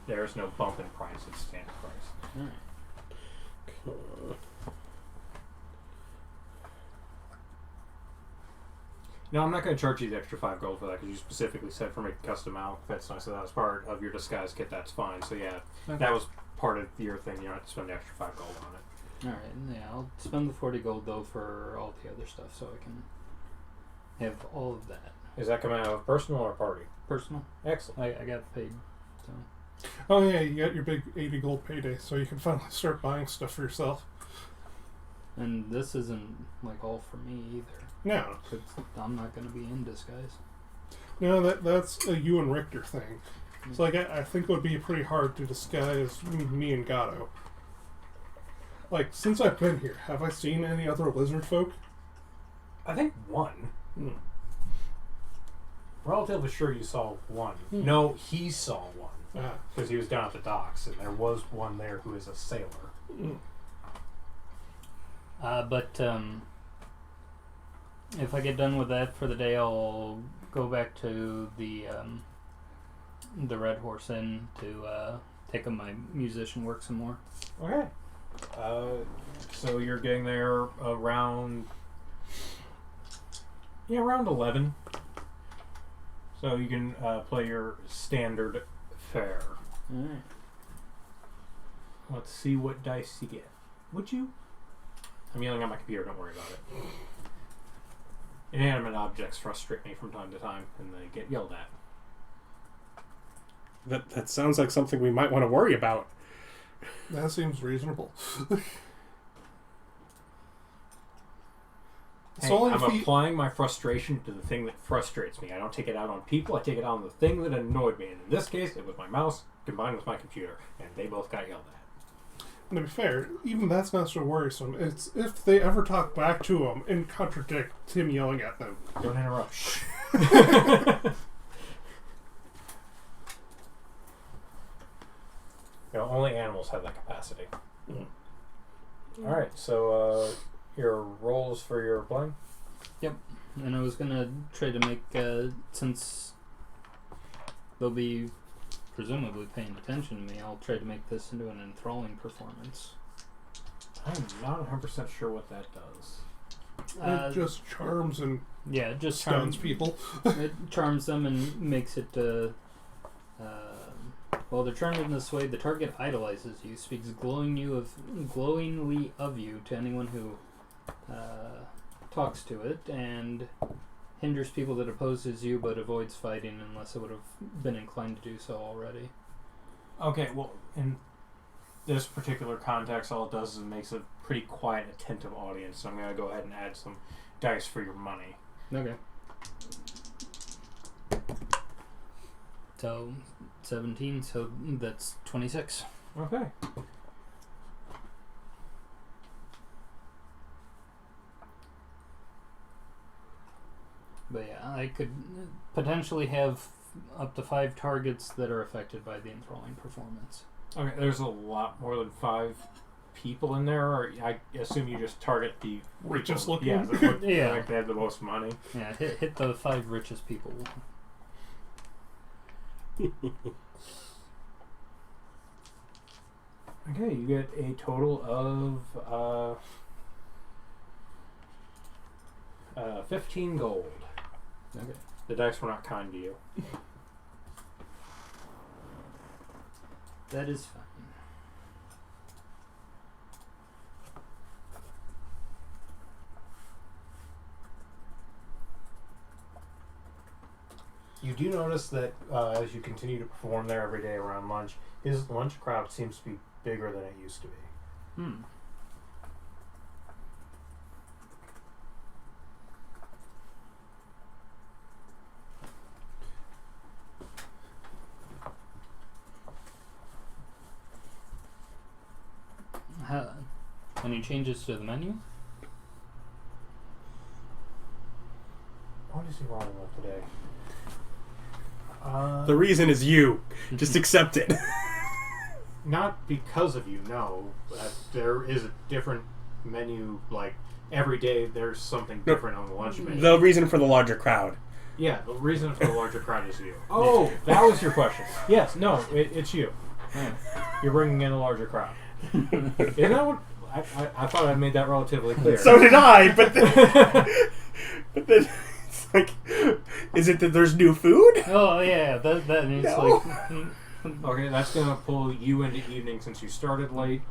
there's no bump in price. It's standard price. No, I'm not going to charge you the extra 5 gold for that because you specifically said for making custom outfits. And I said that was part of your disguise kit. That's fine. So yeah, that was part of your thing. You don't have to spend the extra 5 gold on it. All right. Yeah, I'll spend the 40 gold though for all the other stuff, so I can have all of that. Is that coming out of personal or party? Personal. Excellent. I got paid. So. Oh yeah, you got your big 80 gold payday, so you can finally start buying stuff for yourself. And this isn't like all for me either. No. Cause I'm not going to be in disguise. No, that's a you and Richter thing. So like I think it would be pretty hard to disguise me and Gato. Like, since I've been here, have I seen any other lizard folk? I think one. Relatively sure you saw one. No, he saw one. Because he was down at the docks, and there was one there who is a sailor. But if I get done with that for the day, I'll go back to the Red Horse Inn to take up my musician work some more. Okay. So you're getting there around 11. So you can play your standard fare. Alright. Let's see what dice you get. Would you? I'm yelling at my computer, don't worry about it. Inanimate objects frustrate me from time to time, and they get yelled at. That sounds like something we might want to worry about. That seems reasonable. Hey, So I'm applying my frustration to the thing that frustrates me. I don't take it out on people. I take it out on the thing that annoyed me. And in this case, it was my mouse combined with my computer, and they both got yelled at. And to be fair, even that's not so worrisome. It's if they ever talk back to him and contradict him yelling at them. Don't interrupt. Shh. Only animals have that capacity. Mm-hmm. All right, so your rolls for your playing. Yep. And I was gonna try to make since they'll be presumably paying attention to me, I'll try to make this into an enthralling performance. I'm not 100% sure what that does. It just charms and Yeah, it just stuns people. It charms them and makes it. While they're charmed in this way, the target idolizes you, speaks glowingly of you to anyone who talks to it, and hinders people that opposes you but avoids fighting unless it would have been inclined to do so already. Okay, well, in this particular context, all it does is it makes a pretty quiet, attentive audience, so I'm going to go ahead and add some dice for your money. Okay. So, 17, so that's 26. Okay. But yeah, I could potentially have up to 5 targets that are affected by the enthralling performance. Okay, there's a lot more than 5 people in there, or I assume you just target the Richest people. looking? Yeah, that look Yeah. like they have the most money. Yeah, hit the 5 richest people. Okay, you get a total of 15 gold. Okay. The dice were not kind to you. That is fine. You do notice that as you continue to perform there every day around lunch, his lunch crowd seems to be bigger than it used to be. Any changes to the menu? What is he rolling with today? The reason is you. Just accept it. Not because of you, no. There is a different menu, like, every day there's something different on the lunch menu. The reason for the larger crowd. Yeah, the reason for the larger crowd is you. Oh, that was your question. Yes, no, it's you. Yeah. You're bringing in a larger crowd. Isn't that what... I thought I made that relatively clear. So did I, but then it's like, is it that there's new food? Oh yeah, that means No. like. Okay, that's going to pull you into evening since you started late.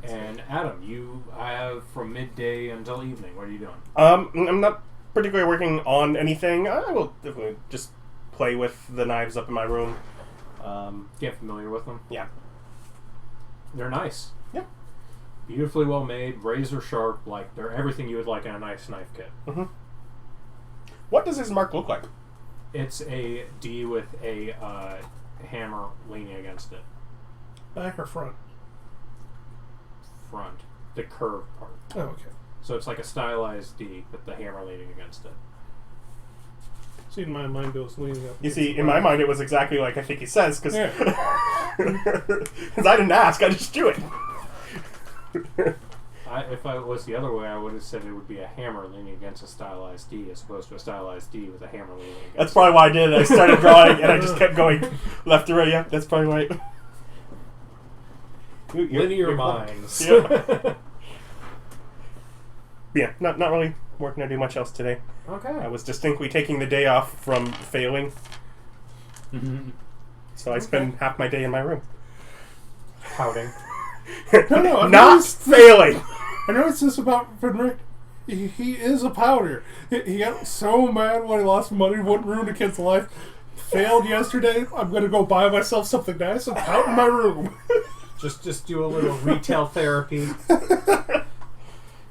And Adam, you have from midday until evening. What are you doing? I'm not particularly working on anything. I will definitely just play with the knives up in my room. Get familiar with them. Yeah. They're nice. Yeah. Beautifully well made, razor sharp, like they're everything you would like in a nice knife kit. Mm-hmm. What does his mark look like? It's a D with a hammer leaning against it. Back or front? Front. The curved part. Oh, okay. So it's like a stylized D with the hammer leaning against it. See, in my mind, it was leaning up. You see, in my mind, it was exactly like I think he says, because Yeah. I didn't ask, I just do it. If I was the other way, I would have said it would be a hammer leaning against a stylized D as opposed to a stylized D with a hammer leaning against That's probably why I did it. I started drawing, and I just kept going left to right. Yeah, that's probably right. Linear minds. Yeah. Yeah, not really working to do much else today. Okay. I was distinctly taking the day off from failing, Mm-hmm. so I spend half my day in my room. Pouting. No, I've Not noticed failing! I noticed this about Rick. He is a powder. He got so mad when he lost money, wouldn't ruin a kid's life. failed yesterday. I'm gonna go buy myself something nice and out in my room. Just do a little retail therapy.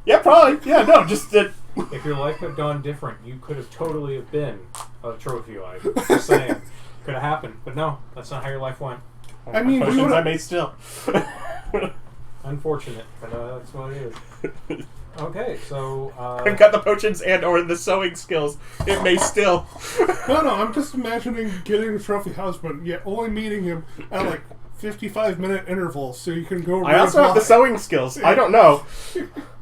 Yeah, probably. Yeah, no, just that. If your life had gone different, you could have totally have been a trophy wife. Just saying. Could have happened. But no, that's not how your life went. I mean, we Potions would've- I made still. Unfortunate, but that's what it is. Okay, so... I've got the potions and/or the sewing skills. It may still. No, I'm just imagining getting a trophy husband, yet only meeting him at like 55-minute intervals, so you can go. I also have the sewing skills. I don't know.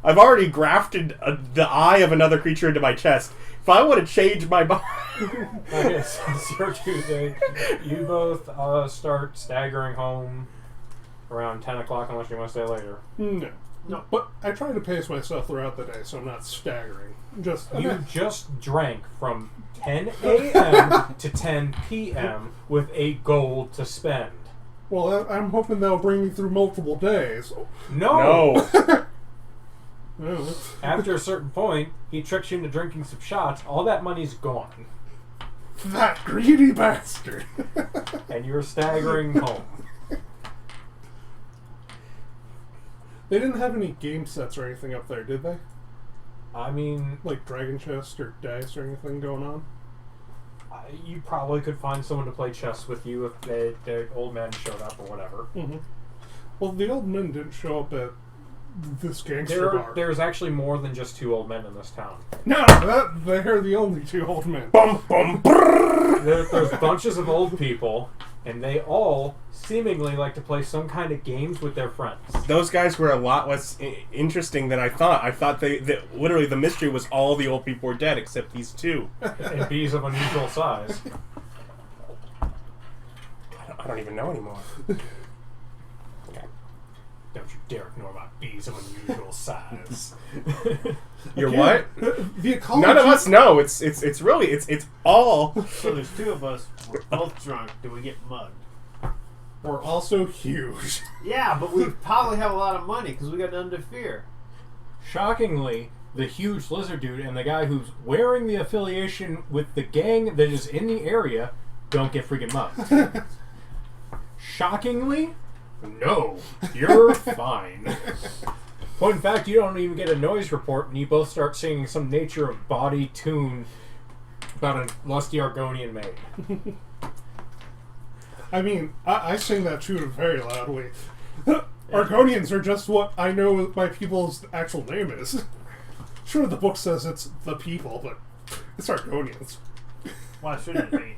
I've already grafted the eye of another creature into my chest. If I want to change my body... Okay, so it's your Tuesday. You both start staggering home around 10 o'clock, unless you want to stay later. No, but I try to pace myself throughout the day, so I'm not staggering. You just drank from 10 a.m. to 10 p.m. with a goal to spend. Well, I'm hoping that'll bring me through multiple days. No! No. After a certain point, he tricks you into drinking some shots. All that money's gone. That greedy bastard. And you're staggering home. They didn't have any game sets or anything up there, did they? I mean, Like dragon chest or dice or anything going on? you probably could find someone to play chess with you if their old man showed up or whatever. Mm-hmm. Well, the old men didn't show up at this gangster bar. There's actually more than just two old men in this town. No, they're the only two old men. Bum, bum, brrr. There's bunches of old people, and they all seemingly like to play some kind of games with their friends. Those guys were a lot less interesting than I thought. I thought literally the mystery was all the old people were dead except these two. And bees of unusual size. I don't even know anymore. Don't you dare ignore about bees of unusual size. You're Again, what? The ecology. None of us know. It's really it's all. So there's two of us. We're both drunk. Do we get mugged? We're also huge. Yeah, but we probably have a lot of money because we got none to fear. Shockingly, the huge lizard dude and the guy who's wearing the affiliation with the gang that is in the area don't get freaking mugged. Shockingly, no, you're fine. Well, in fact, you don't even get a noise report, and you both start singing some Nature of Body tune about a lusty Argonian maid. I mean, I sing that tune very loudly. Argonians are just what I know my people's actual name is. Sure, the book says it's the people, but it's Argonians. Why shouldn't it be?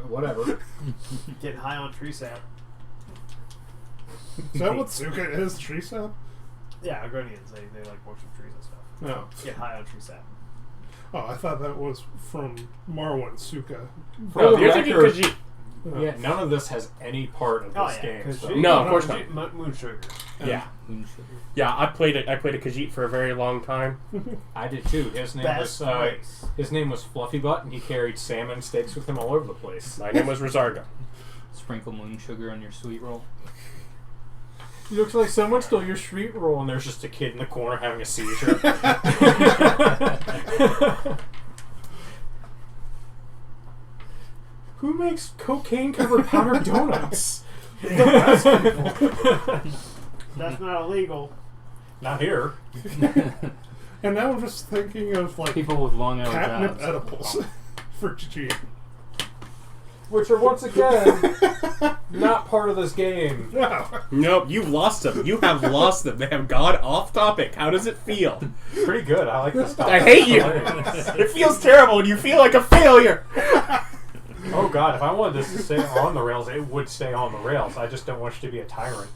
Whatever. Getting high on tree sap. Is that what Suka is? Tree sap? Yeah, Agronians, they like worship trees and stuff. No. Get high on tree sap. Oh, I thought that was from Marwan Suka. For the you're thinking record, Khajiit. yeah, none of this has any part of this game. So. No, of course not. Moon sugar. Yeah, yeah. I played a Khajiit for a very long time. I did too. His name was Fluffy Butt, and he carried salmon steaks with him all over the place. My name was Rosarga. Sprinkle moon sugar on your sweet roll. Looks like someone stole your sweet roll, and there's just a kid in the corner having a seizure. Who makes cocaine-covered powdered donuts? The best people. That's not illegal. Not here. And now I'm just thinking of like People with long hour catnip jobs. edibles for G. Which are once again not part of this game. No. Nope, you've lost them. You have lost them. They have gone off topic. How does it feel? Pretty good. I like this stuff. I hate you. It feels terrible, and you feel like a failure. Oh god, if I wanted this to stay on the rails, it would stay on the rails. I just don't want you to be a tyrant.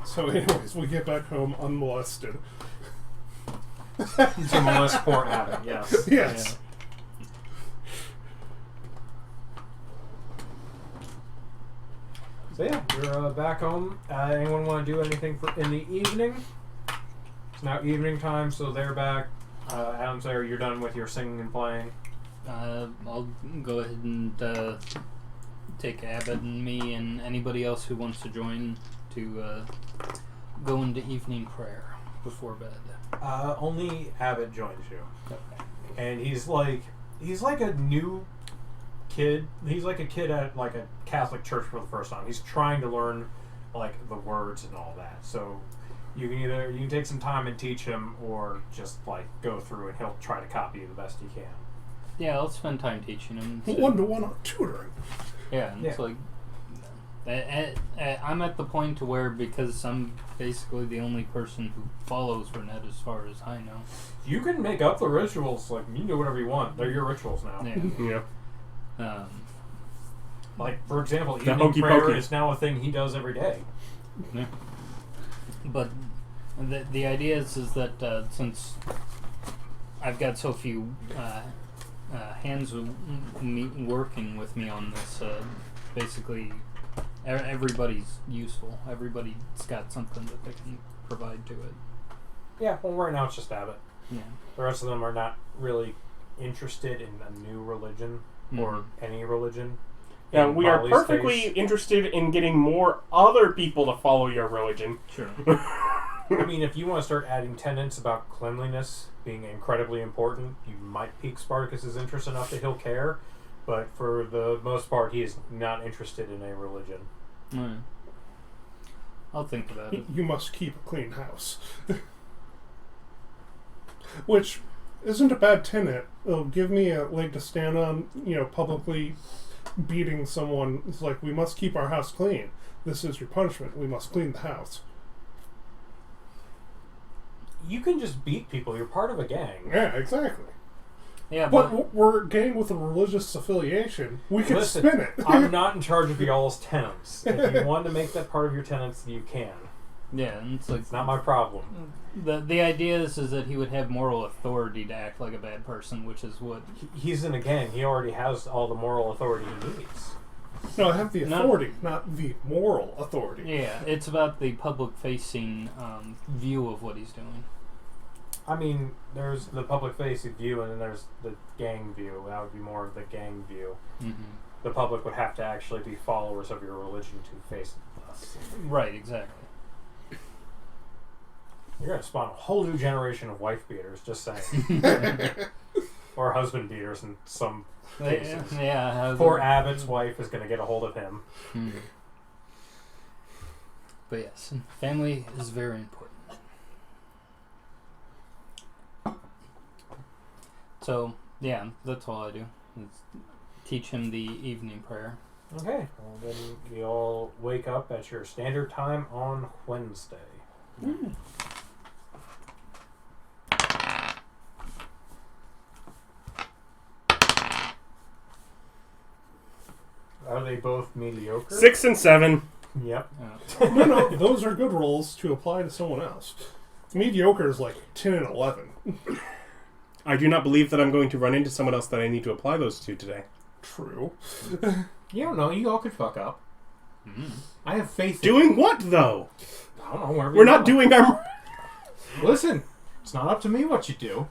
So anyways, we get back home unmolested. To molest poor Abbott, yes. Yes. So yeah, we're back home. Anyone want to do anything in the evening? It's now evening time, so they're back. Adam's there. You're done with your singing and playing. I'll go ahead and take Abbott and me and anybody else who wants to join to go into evening prayer before bed. Only Abbott joins you, and he's like a new kid. He's like a kid at like a Catholic church for the first time. He's trying to learn like the words and all that. So you can take some time and teach him, or just like go through and he'll try to copy you the best he can. Yeah, I'll spend time teaching him. One-to-one on tutoring. Yeah, and it's like I'm at the point to where, because I'm basically the only person who follows Renette as far as I know. You can make up the rituals. Like, you can do whatever you want. They're your rituals now. Yeah. Yeah. Like, for example, The evening hokey prayer pokey. is now a thing he does every day. Yeah. But the idea is that since I've got so few hands working with me on this, basically everybody's useful. Everybody's got something that they can provide to it. Yeah, well, right now it's just Abbott. Yeah. The rest of them are not really interested in a new religion or any religion. Now, In we are Molly's perfectly case, interested in getting more other people to follow your religion. Sure. I mean, if you want to start adding tenets about cleanliness being incredibly important, you might pique Spartacus's interest enough that he'll care. But for the most part, he is not interested in a religion. Right. I'll think about it. You must keep a clean house. Which isn't a bad tenet. It'll give me a leg to stand on, publicly beating someone. It's like, we must keep our house clean. This is your punishment. We must clean the house. You can just beat people. You're part of a gang. Yeah, exactly. Yeah, But we're a gang with a religious affiliation. We can Listen, spin it. I'm not in charge of y'all's tenets. If you want to make that part of your tenets, you can. yeah, and it's like It's not my problem. the idea is that he would have moral authority to act like a bad person, which is what. He's in a gang. He already has all the moral authority he needs. No, I have the authority, not the moral authority. Yeah, it's about the public-facing view of what he's doing. I mean, there's the public-facing view, and then there's the gang view. That would be more of the gang view. Mm-hmm. The public would have to actually be followers of your religion to face us. Right, exactly. You're going to spawn a whole new generation of wife beaters, just saying. Or husband beaters in some cases. Yeah. Poor Abbott's wife is going to get a hold of him. But yes, family is very important. So, yeah, that's all I do. Is teach him the evening prayer. Okay. Well, then you all wake up at your standard time on Wednesday. Are they both mediocre? 6 and 7. Yep. No, those are good rolls to apply to someone else. Mediocre is like 10 and 11. I do not believe that I'm going to run into someone else that I need to apply those to today. True. You don't know. You all could fuck up. I have faith in Doing what, though? I don't know. Whatever We're you not want. doing our... Listen, it's not up to me what you do.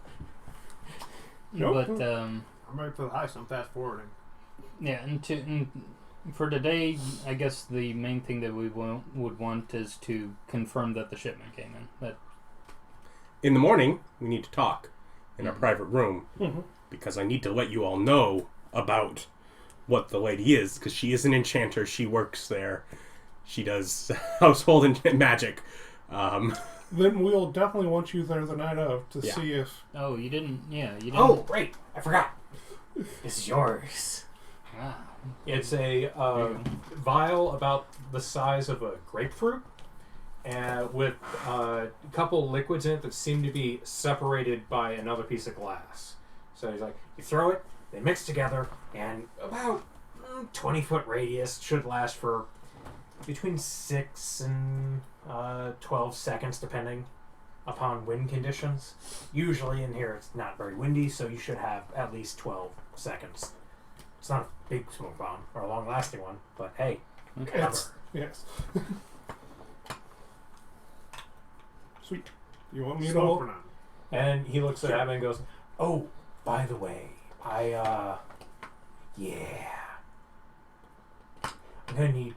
Nope. But, I'm ready for the heist. I'm fast forwarding. yeah, and for today, I guess the main thing that we would want is to confirm that the shipment came in. That In the morning, we need to talk in our private room. Mm-hmm. Because I need to let you all know about what the lady is. Because she is an enchanter. She works there. She does household and magic. Then we'll definitely want you there the night of to Yeah. see if... Oh, you didn't. Yeah, you didn't. Oh, right. I forgot. This is yours. Ah, It's a vial about the size of a grapefruit, with a couple liquids in it that seem to be separated by another piece of glass. So he's like, you throw it, they mix together, and about 20-foot radius should last for between 6 and 12 seconds, depending upon wind conditions. Usually in here it's not very windy, so you should have at least 12 seconds. It's not a big smoke bomb or a long-lasting one, but hey, okay. cover. Yes. Sweet. You want me to... Smoke or not? And he looks at Abby and goes, "Oh, by the way, I'm gonna need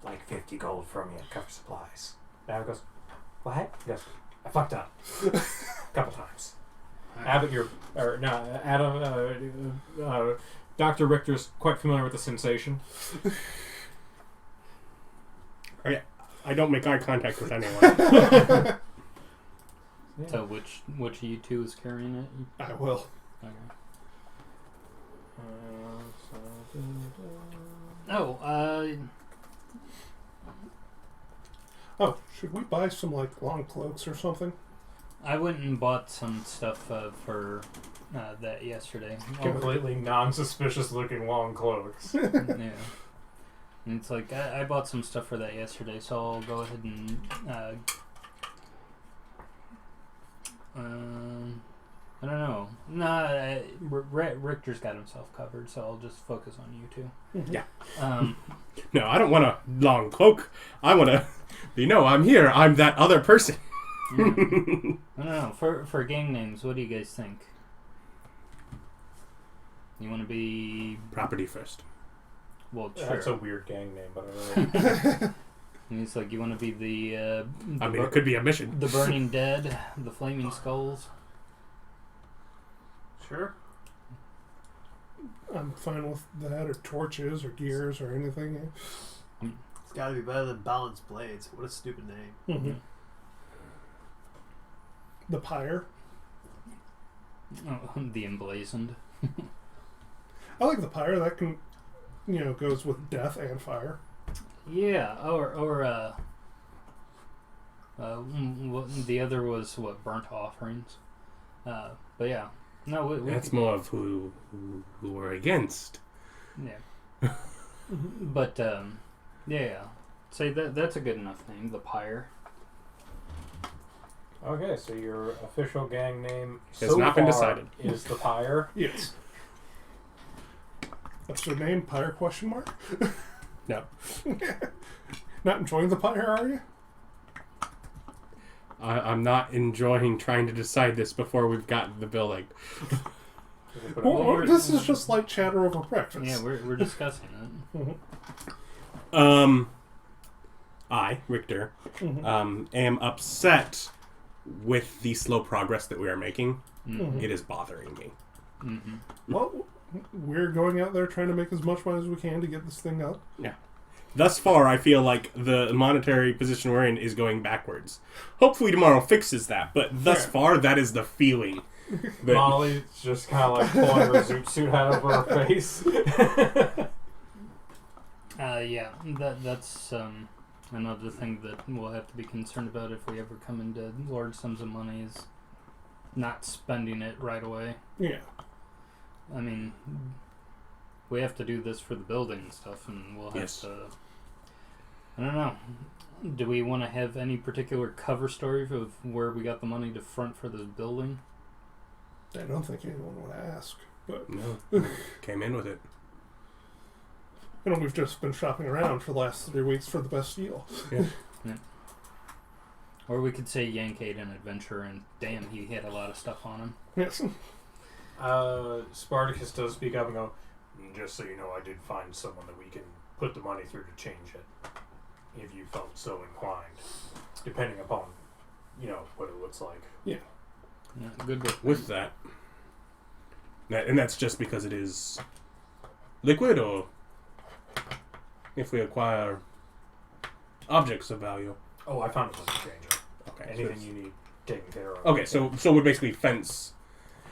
like 50 gold from you to cover supplies." And Abbott goes, "What?" He goes, "I fucked up a couple times." Abbott, Dr. Richter's quite familiar with the sensation. I don't make eye contact with anyone. Yeah. So which of you two is carrying it? I will. Okay. So, Oh, should we buy some like long cloaks or something? I went and bought some stuff for that yesterday. completely non-suspicious looking long clothes. Yeah. And it's like I bought some stuff for that yesterday, so I'll go ahead and I don't know. Nah, Richter's got himself covered, so I'll just focus on you two. Yeah. Um, No, I don't want a long cloak. I want to... I'm here. I'm that other person. yeah. I don't know. For gang names, what do you guys think? You want to be... Property first. Well, sure. That's a weird gang name, but I really... And it's like you want to be the It could be a mission. the Burning Dead, the Flaming Skulls. Sure. I'm fine with that, or torches, or gears, or anything. It's got to be better than Balanced Blades. What a stupid name. Mm-hmm. The pyre. Oh, the Emblazoned. I like the pyre. That can, goes with death and fire. Yeah, or the other was Burnt Offerings. But yeah, no, we That's more of who we're against. yeah. But yeah, say that's a good enough name, the Pyre. Okay, so your official gang name Has not been decided. is the Pyre. Yes. That's your name, pyre ? No. Not enjoying the pyre, are you? I'm not enjoying trying to decide this before we've gotten the building. Or this is just like chatter over breakfast. Yeah, we're discussing it. Mhm. I, Richter, Mhm. am upset with the slow progress that we are making. Mm-hmm. It is bothering me. Mm-hmm. Well, we're going out there trying to make as much money as we can to get this thing up. Yeah. Thus far, I feel like the monetary position we're in is going backwards. Hopefully tomorrow fixes that, but thus far, that is the feeling. That Molly's just kind of like pulling her zoot suit hat over her face. Yeah, that's another thing that we'll have to be concerned about if we ever come into large sums of money is not spending it right away. Yeah. I mean, we have to do this for the building and stuff, and we'll have to... I don't know. Do we want to have any particular cover story of where we got the money to front for this building? I don't think anyone would ask. But No, came in with it. we've just been shopping around for the last 3 weeks for the best deal. Yeah. Yeah. Or we could say Yank ate an adventure, and damn, he had a lot of stuff on him. Yes. Spartacus does speak up and go, just so you know, I did find someone that we can put the money through to change it, if you felt so inclined, depending upon, what it looks like. Yeah. Yeah, good With that, and that's just because it is liquid, or if we acquire objects of value. Oh, I found a money changer. Okay. Anything you need taken care of. Okay, so we're basically fence.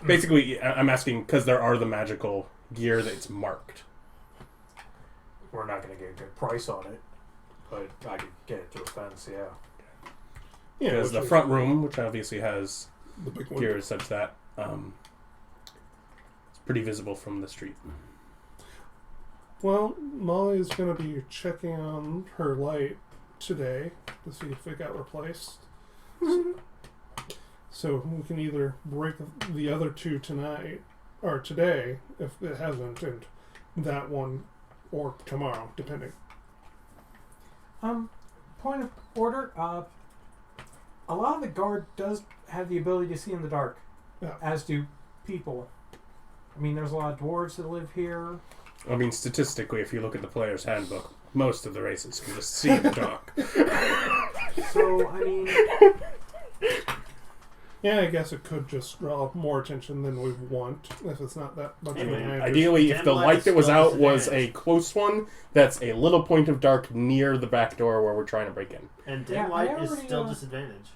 Basically, I'm asking because there are the magical gear that's marked. We're not going to get a good price on it, but I could get it through a fence, yeah. Yeah. Because the front room, which obviously has the big one. gear is such that it's pretty visible from the street. Well, Molly is going to be checking on her light today to see if it got replaced. So we can either break the other two tonight or today if it hasn't, and that one, or tomorrow, depending. Point of order, a lot of the guard does have the ability to see in the dark, as do people. I mean, there's a lot of dwarves that live here. I mean, statistically, if you look at the player's handbook, most of the races can just see in the dark. So, I mean... Yeah, I guess it could just draw more attention than we want if it's not that much of a advantage. Ideally, if the light that was out was a close one, that's a little point of dark near the back door where we're trying to break in. And Yeah, dim light is still disadvantage.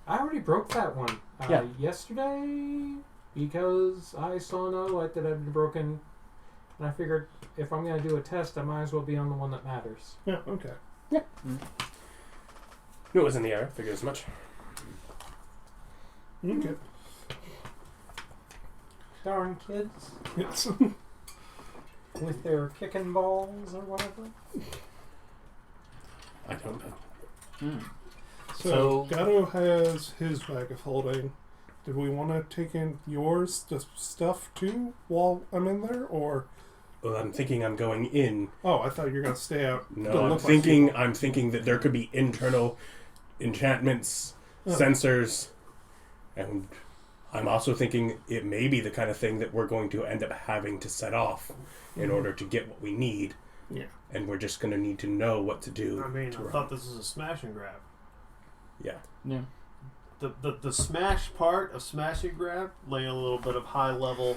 I already broke that one yesterday because I saw another light that had been broken, and I figured if I'm going to do a test, I might as well be on the one that matters. Yeah, okay. Yeah. Knew it was in the air. Figured as much. Okay. Darn kids Yes. with their kicking balls or whatever. I don't know. So, Gato has his bag of holding. Did we want to take in yours, the stuff, too, while I'm in there, or... Well, I'm thinking I'm going in. Oh, I thought you were going to stay out. No, I'm thinking that there could be internal enchantments, sensors, and I'm also thinking it may be the kind of thing that we're going to end up having to set off in order to get what we need. Yeah. And we're just going to need to know what to do. I mean, I thought this was a smash and grab. Yeah. Yeah. The smash part of smash and grab, laying a little bit of high level,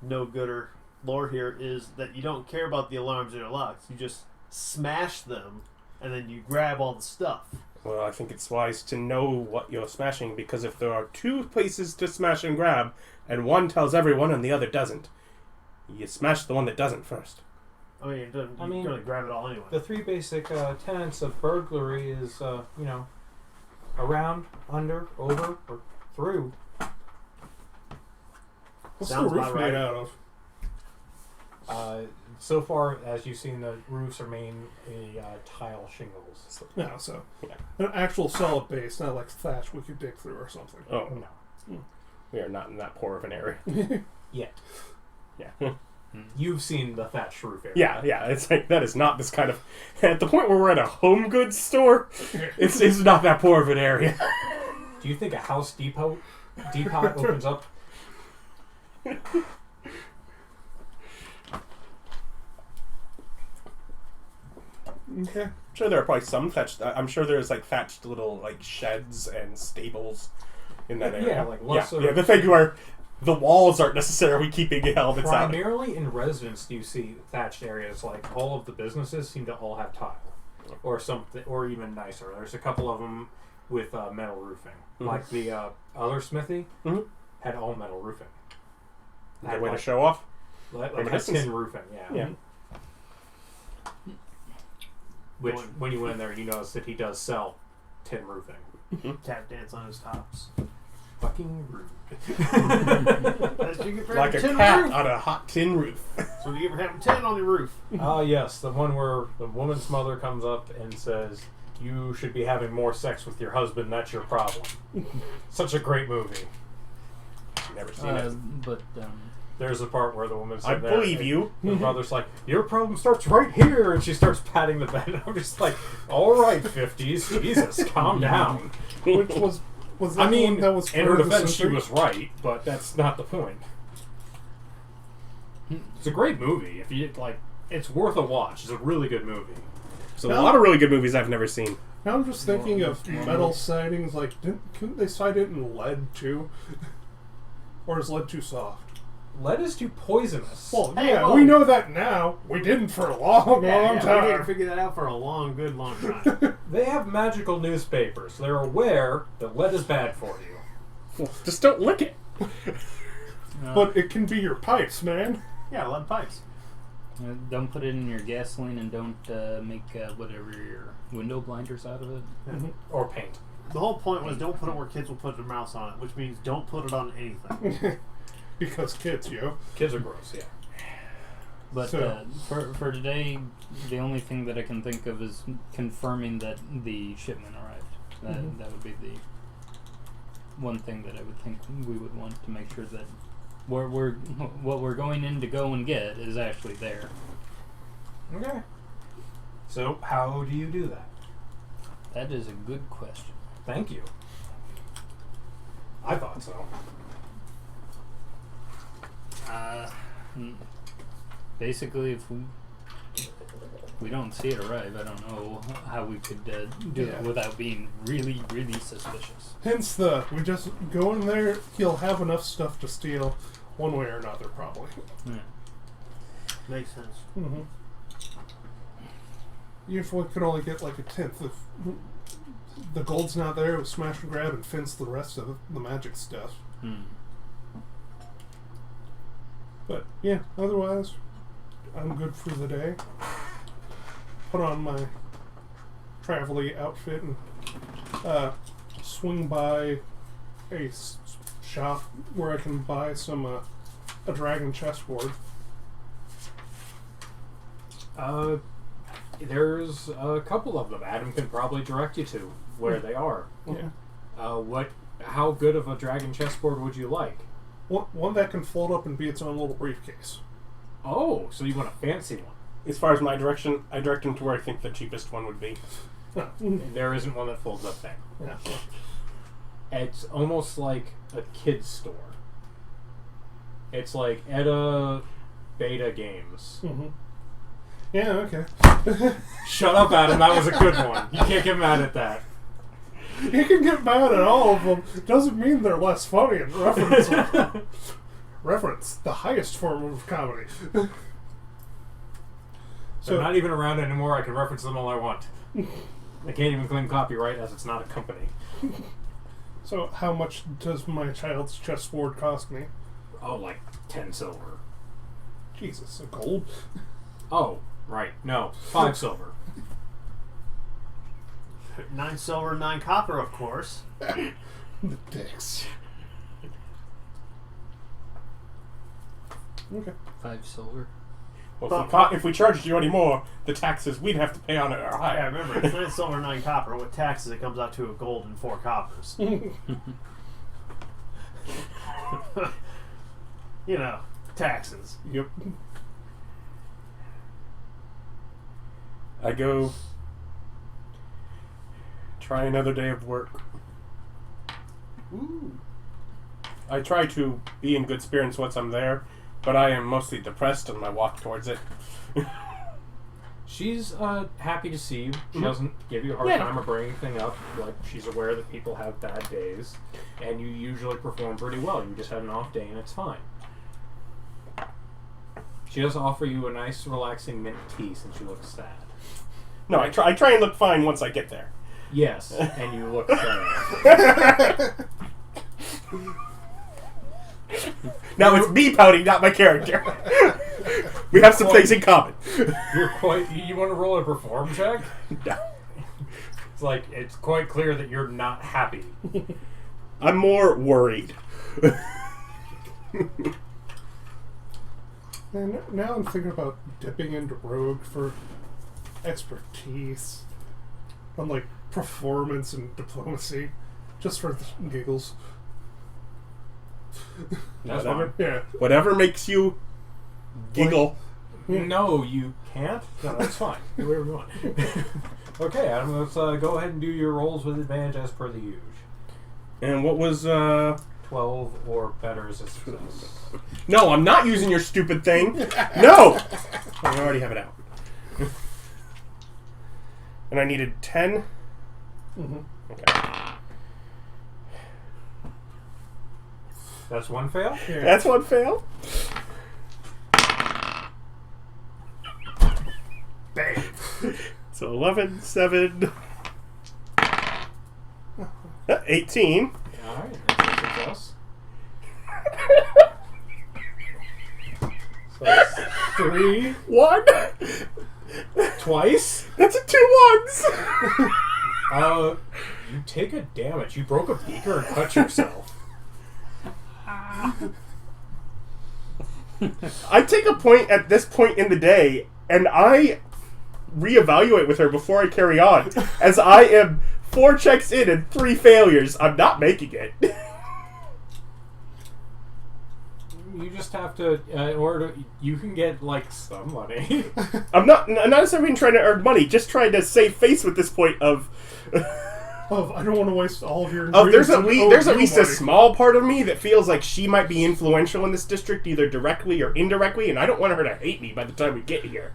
no gooder lore here, is that you don't care about the alarms or your locks. You just smash them, and then you grab all the stuff. Well, I think it's wise to know what you're smashing, because if there are two places to smash and grab, and one tells everyone and the other doesn't, you smash the one that doesn't first. I mean, you're going to grab it all anyway. The three basic tenets of burglary is, around, under, over, or through. What's Sounds the roof about right. made out of? So far, as you've seen, the roofs are mainly tile shingles. No, so an actual solid base, not like thatch we could dig through or something. Oh, No. we are not in that poor of an area. Yet. Yeah. You've seen the thatched roof area. Yeah, it's like, that is not this kind of... At the point where we're at a home goods store, it's not that poor of an area. Do you think a House Depot opens up? Okay. I'm sure there are probably some thatched... I'm sure there's, like, thatched little, like, sheds and stables in that area. Yeah, like lesser... Yeah, the thing where the walls aren't necessarily keeping elements out. Primarily in residence do you see thatched areas, like all of the businesses seem to all have tile. Or something, or even nicer. There's a couple of them with metal roofing. Mm-hmm. Like the other smithy had all metal roofing. Is that a way to show off? Like From a had distance? tin roofing, Yeah. Which, when you went in there, you notice that he does sell tin roofing. Tap dance on his tops. Fucking rude. That's what you get for Like a having tin cat roof. on a hot tin roof. So you get for having tin on your roof. Yes, the one where the woman's mother comes up and says, "You should be having more sex with your husband, that's your problem." Such a great movie. Never seen it. But There's a part where the woman's I believe you. The mother's like, "Your problem starts right here," and she starts patting the bed. I'm just like, "All right, 50s, Jesus, calm down." Which was that I mean, one that was in her for the defense, she century? was right, but that's not the point. It's a great movie. If you like, it's worth a watch. It's a really good movie. So a lot of really good movies I've never seen. Now I'm just thinking of metal sidings. Like, couldn't they side it in lead too? Or is lead too soft? Lead is too poisonous. Well, Hey, yeah, whoa. we know that now. We didn't for a long We time. didn't figure that out for a good long time. They have magical newspapers. They're aware that lead is bad for you. Well, just don't lick it. But it can be your pipes, man. Yeah, lead pipes. don't put it in your gasoline, and don't make whatever your window blinders out of it. Or paint. The whole point was don't put it where kids will put their mouse on it, which means don't put it on anything. Because kids, yo. Kids are gross, yeah. But So- for today, the only thing that I can think of is confirming that the shipment arrived. That would be the one thing that I would think we would want to make sure that what we're going in to go and get is actually there. Okay. So, how do you do that? That is a good question. Thank you. I thought so. Basically, we don't see it arrive, I don't know how we could do it without being really, really suspicious. Hence we just go in there, he'll have enough stuff to steal one way or another, probably. Yeah. Makes sense. Mm-hmm. Usually could only get like a tenth. If the gold's not there, it was smash and grab and fence the rest of the magic stuff. But yeah, otherwise, I'm good for the day. Put on my travel-y outfit and swing by a shop where I can buy some a dragon chessboard. There's a couple of them. Adam can probably direct you to where they are. Yeah. How good of a dragon chessboard would you like? One that can fold up and be its own little briefcase. Oh, so you want a fancy one? As far as my direction, I direct him to where I think the cheapest one would be. There isn't one that folds up there. Yeah. It's almost like a kid's store. It's like Edda Beta Games. Mm-hmm. Yeah, okay. Shut up, Adam. That was a good one. You can't get mad at that. You can get mad at all of them. Doesn't mean they're less funny in reference. Reference, the highest form of comedy. They're not even around anymore. I can reference them all I want. I can't even claim copyright as it's not a company. So how much does my child's chessboard cost me? Oh, like 10 silver. Jesus, a gold? Oh, right. No, 5 silver. 9 silver, 9 copper, of course. The dicks. Okay. 5 silver. Well, if we charged you any more, the taxes we'd have to pay on it are high. Yeah, remember, it's 9 silver, 9 copper. With taxes, it comes out to a gold and 4 coppers. You know, taxes. Yep. I go try another day of work. Ooh. I try to be in good spirits once I'm there, but I am mostly depressed on my walk towards it. She's happy to see you. She doesn't give you a hard time or bring anything up. Like, she's aware that people have bad days, and you usually perform pretty well. You just had an off day, and it's fine. She does offer you a nice, relaxing mint tea since you look sad. No, I try and look fine once I get there. Yes, and you look sad. Now it's me pouting, not my character. We have some things in common. You're quite... You want to roll a perform check? No. It's quite clear that you're not happy. I'm more worried. And now I'm thinking about dipping into Rogue for expertise on, like, performance and diplomacy. Just for the giggles. That's Whatever. fine. Yeah. Whatever makes you giggle. No, you can't? No, that's fine. Do whatever you want. Okay, Adam, let's go ahead and do your rolls with advantage as per the usual. And what was, 12 or better is a success. No, I'm not using your stupid thing. No! I already have it out. And I needed 10. Mm-hmm. Okay. That's one fail? Yeah. That's one fail. Bang. So 11, 7, 18. Alright, that's a success. So that's 3. 1. Twice? That's a 2 ones. You take a damage. You broke a beaker and cut yourself. I take a point at this point in the day, and I reevaluate with her before I carry on, as I am 4 checks in and 3 failures. I'm not making it. You just have to, in order to, you can get, like, some money. I'm not necessarily trying to earn money, just trying to save face with this point of... I don't want to waste all of your there's ingredients. at least a small part of me that feels like she might be influential in this district, either directly or indirectly, and I don't want her to hate me by the time we get here.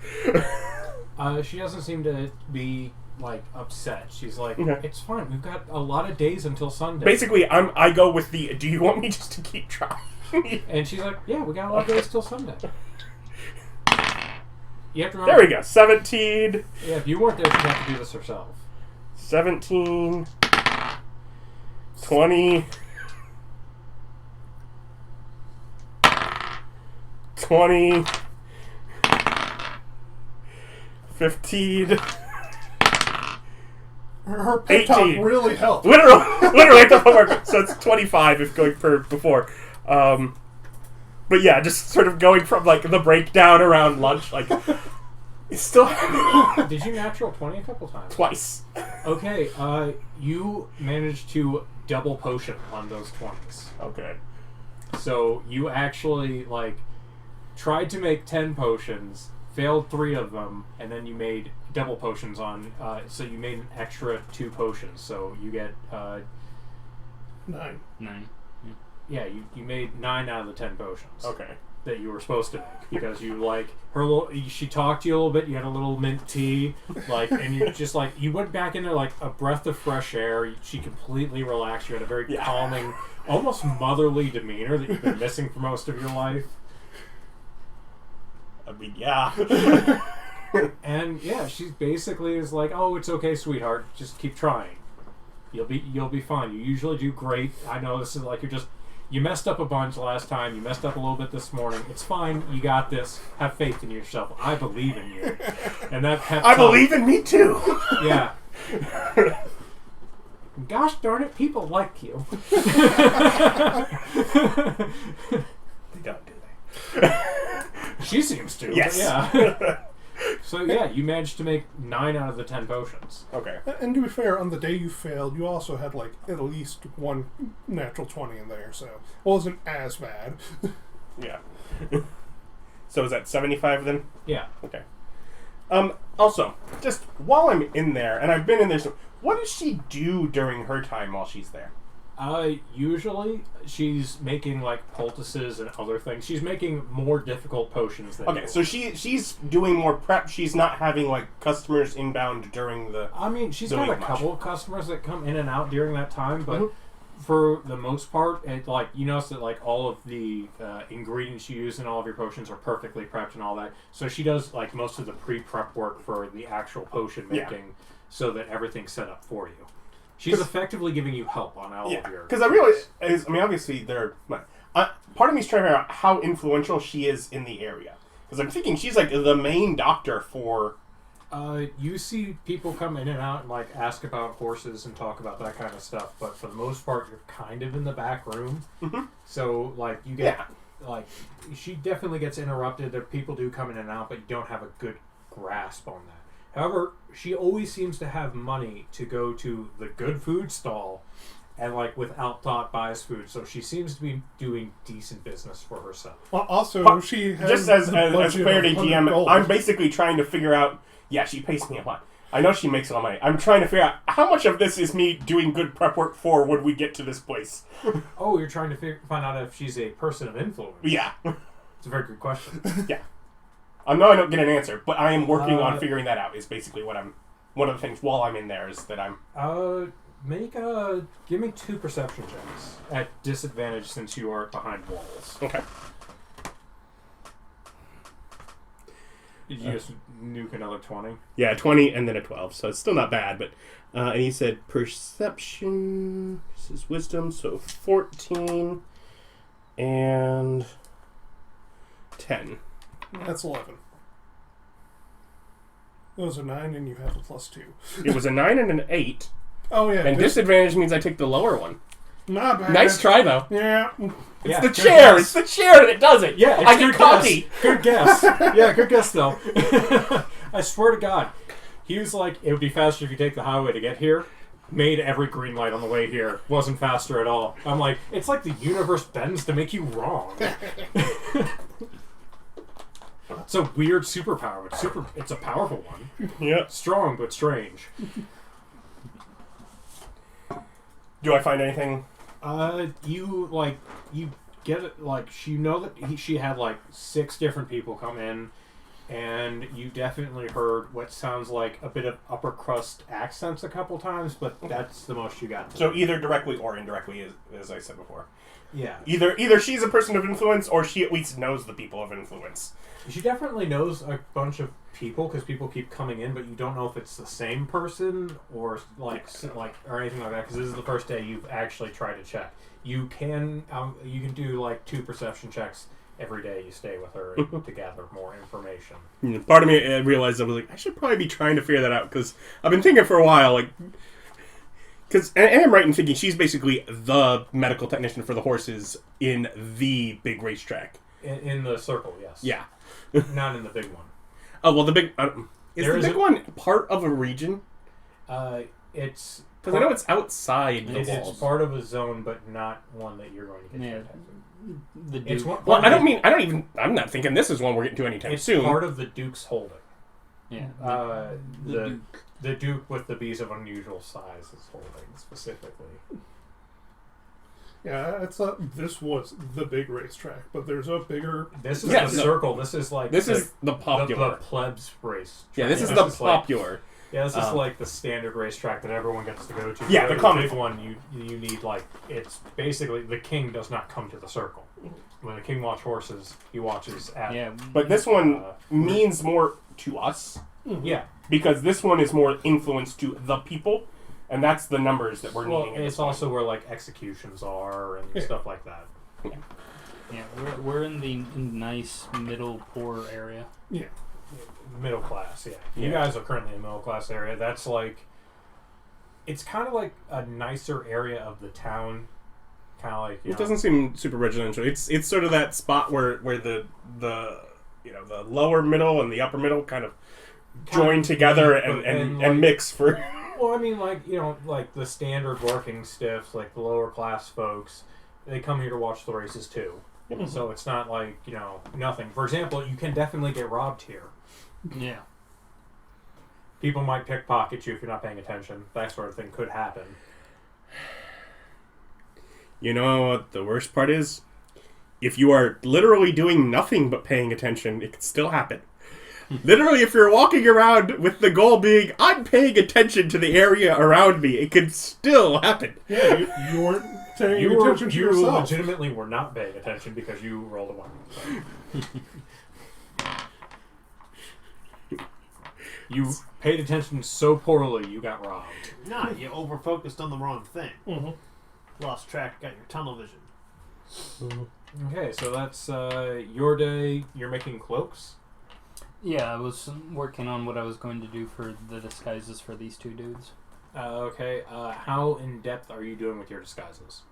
She doesn't seem to be like upset. She's like, Okay. it's fine. We've got a lot of days until Sunday. Basically, I go with the. Do you want me just to keep trying? And she's like, yeah, we got a lot of days till Sunday. You have to remember. There we go. 17. Yeah, if you weren't there, she'd have to do this herself. 17. 20. 20. 15. Her pep talk 18. really helped. Literally, the homework. So it's 25 if going per before. But yeah, just sort of going from like the breakdown around lunch, like it's still Did you natural 20 a couple times? twice. Okay, you managed to double potion on those 20s. Okay. So you actually like tried to make 10 potions, failed 3 of them, and then you made double potions on. So you made an extra 2 potions. So you get 9. 9. yeah, you made 9 out of the 10 potions. Okay. That you were supposed to make because you like her little. She talked to you a little bit. You had a little mint tea, like, and you just like you went back into like a breath of fresh air. She completely relaxed. You had a very calming, almost motherly demeanor that you've been missing for most of your life. I mean, yeah. And yeah, she basically is like, "Oh, it's okay, sweetheart. Just keep trying. You'll be fine. You usually do great. I know this is like you messed up a bunch last time. You messed up a little bit this morning. It's fine. You got this. Have faith in yourself. I believe in you." And that pep I talk, believe in me too. Yeah. Gosh darn it, people like you. They don't, do they? She seems to. Yes. Yeah. So yeah, you managed to make 9 out of the 10 potions. Okay. And to be fair, on the day you failed, you also had like at least 1 natural 20 in there, so it wasn't as bad. Yeah. So is that 75 then? Yeah. Okay. Also, just while I'm in there, and I've been in there, so what does she do during her time while she's there? Usually she's making like poultices and other things. She's making more difficult potions than Okay, you. so she's doing more prep. She's not having like customers inbound during the. I mean, she's the got a week much. couple of customers that come in and out during that time, but Mm-hmm. for the most part, it like you notice that like all of the ingredients you use in all of your potions are perfectly prepped and all that. So she does like most of the pre-prep work for the actual potion making, so that everything's set up for you. She's effectively giving you help on all of your. Because I realize, obviously they're. Part of me is trying to figure out how influential she is in the area. Because I'm thinking she's like the main doctor for. You see people come in and out and like ask about horses and talk about that kind of stuff, but for the most part, you're kind of in the back room. Mm-hmm. So like you get like she definitely gets interrupted. There people do come in and out, but you don't have a good grasp on that. However, she always seems to have money to go to the good food stall and like without thought buys food. So she seems to be doing decent business for herself. Well, also, she has Just as a budget clarity of 100 GM, gold. I'm basically trying to figure out. Yeah, she pays me a lot. I know she makes a lot of money. I'm trying to figure out how much of this is me doing good prep work for when we get to this place. Oh, you're trying to find out if she's a person of influence. Yeah. It's a very good question. Yeah. I know I don't get an answer, but I am working on figuring that out. Is basically what I'm. One of the things while I'm in there is that I'm. Give me 2 perception checks at disadvantage since you are behind walls. Okay. Did you just nuke another 20? Yeah, 20 and then a 12, so it's still not bad. But and he said perception. This is wisdom, so 14 and 10. That's 11. It was a 9 and you have a +2. It was a 9 and an 8, Oh, yeah. and disadvantage means I take the lower one. Not bad. Nice try, though. Yeah. It's Yeah, the good chair. guess. It's the chair that does it. Yeah, it's I get good coffee. guess. Good guess. Yeah, good guess, though. I swear to God. He was like, it would be faster if you take the highway to get here. Made every green light on the way here. Wasn't faster at all. I'm like, it's like the universe bends to make you wrong. It's a weird superpower. It's a powerful one. Yeah. Strong, but strange. Do I find anything? You get it, like, she know that she had, like, 6 different people come in, and you definitely heard what sounds like a bit of upper crust accents a couple times, but that's the most you got. So either directly or indirectly, as I said before. Yeah. Either she's a person of influence, or she at least knows the people of influence. She definitely knows a bunch of people because people keep coming in, but you don't know if it's the same person or or anything like that. Because this is the first day you've actually tried to check. You can do like 2 perception checks every day you stay with her to gather more information. Part of me realized I was like, I should probably be trying to figure that out because I've been thinking for a while, like. Because I'm right in thinking she's basically the medical technician for the horses in the big racetrack. In the circle, yes. Yeah. Not in the big one. Oh, well, the big... is the big one part of a region? It's... Because I know it's outside the walls. It's part of a zone, but not one that you're going to get to. The Duke. It's one, Well, I'm not thinking this is one we're getting to anytime it's soon. part of the Duke's holding. Yeah. The Duke. The Duke with the bees of unusual size is holding, specifically. Yeah, this was the big racetrack, but there's a bigger... This is the circle. This is like... This is the popular. The plebs race. Yeah, this is the popular. This is like the standard racetrack that everyone gets to go to. Yeah, the common big one. You need like it's basically the king does not come to the circle. When the king watches horses, he watches at. Yeah, but this one means more to us. Yeah, because this one is more influence to the people, and that's the numbers that we're needing. And it's also where like executions are and stuff like that. Yeah, we're in the nice middle poor area. Yeah. Middle class, yeah. You guys are currently in a middle class area. That's like, it's kind of like a nicer area of the town. Kind of like, it doesn't seem super residential. It's sort of that spot where the lower middle and the upper middle kind of join together and mix for. Well, I mean, like like the standard working stiffs, like the lower class folks, they come here to watch the races too. Mm-hmm. So it's not like nothing. For example, you can definitely get robbed here. Yeah. People might pickpocket you if you're not paying attention. That sort of thing could happen. You know what the worst part is? If you are literally doing nothing but paying attention, it could still happen. Literally, if you're walking around with the goal being, I'm paying attention to the area around me, it could still happen. Yeah, you weren't paying attention to yourself. You legitimately were not paying attention because you rolled a 1. So. You paid attention so poorly, you got robbed. Nah, you over-focused on the wrong thing. Mm-hmm. Lost track, got your tunnel vision. Okay, so that's your day. You're making cloaks? Yeah, I was working on what I was going to do for the disguises for these 2 dudes. Okay, how in-depth are you doing with your disguises?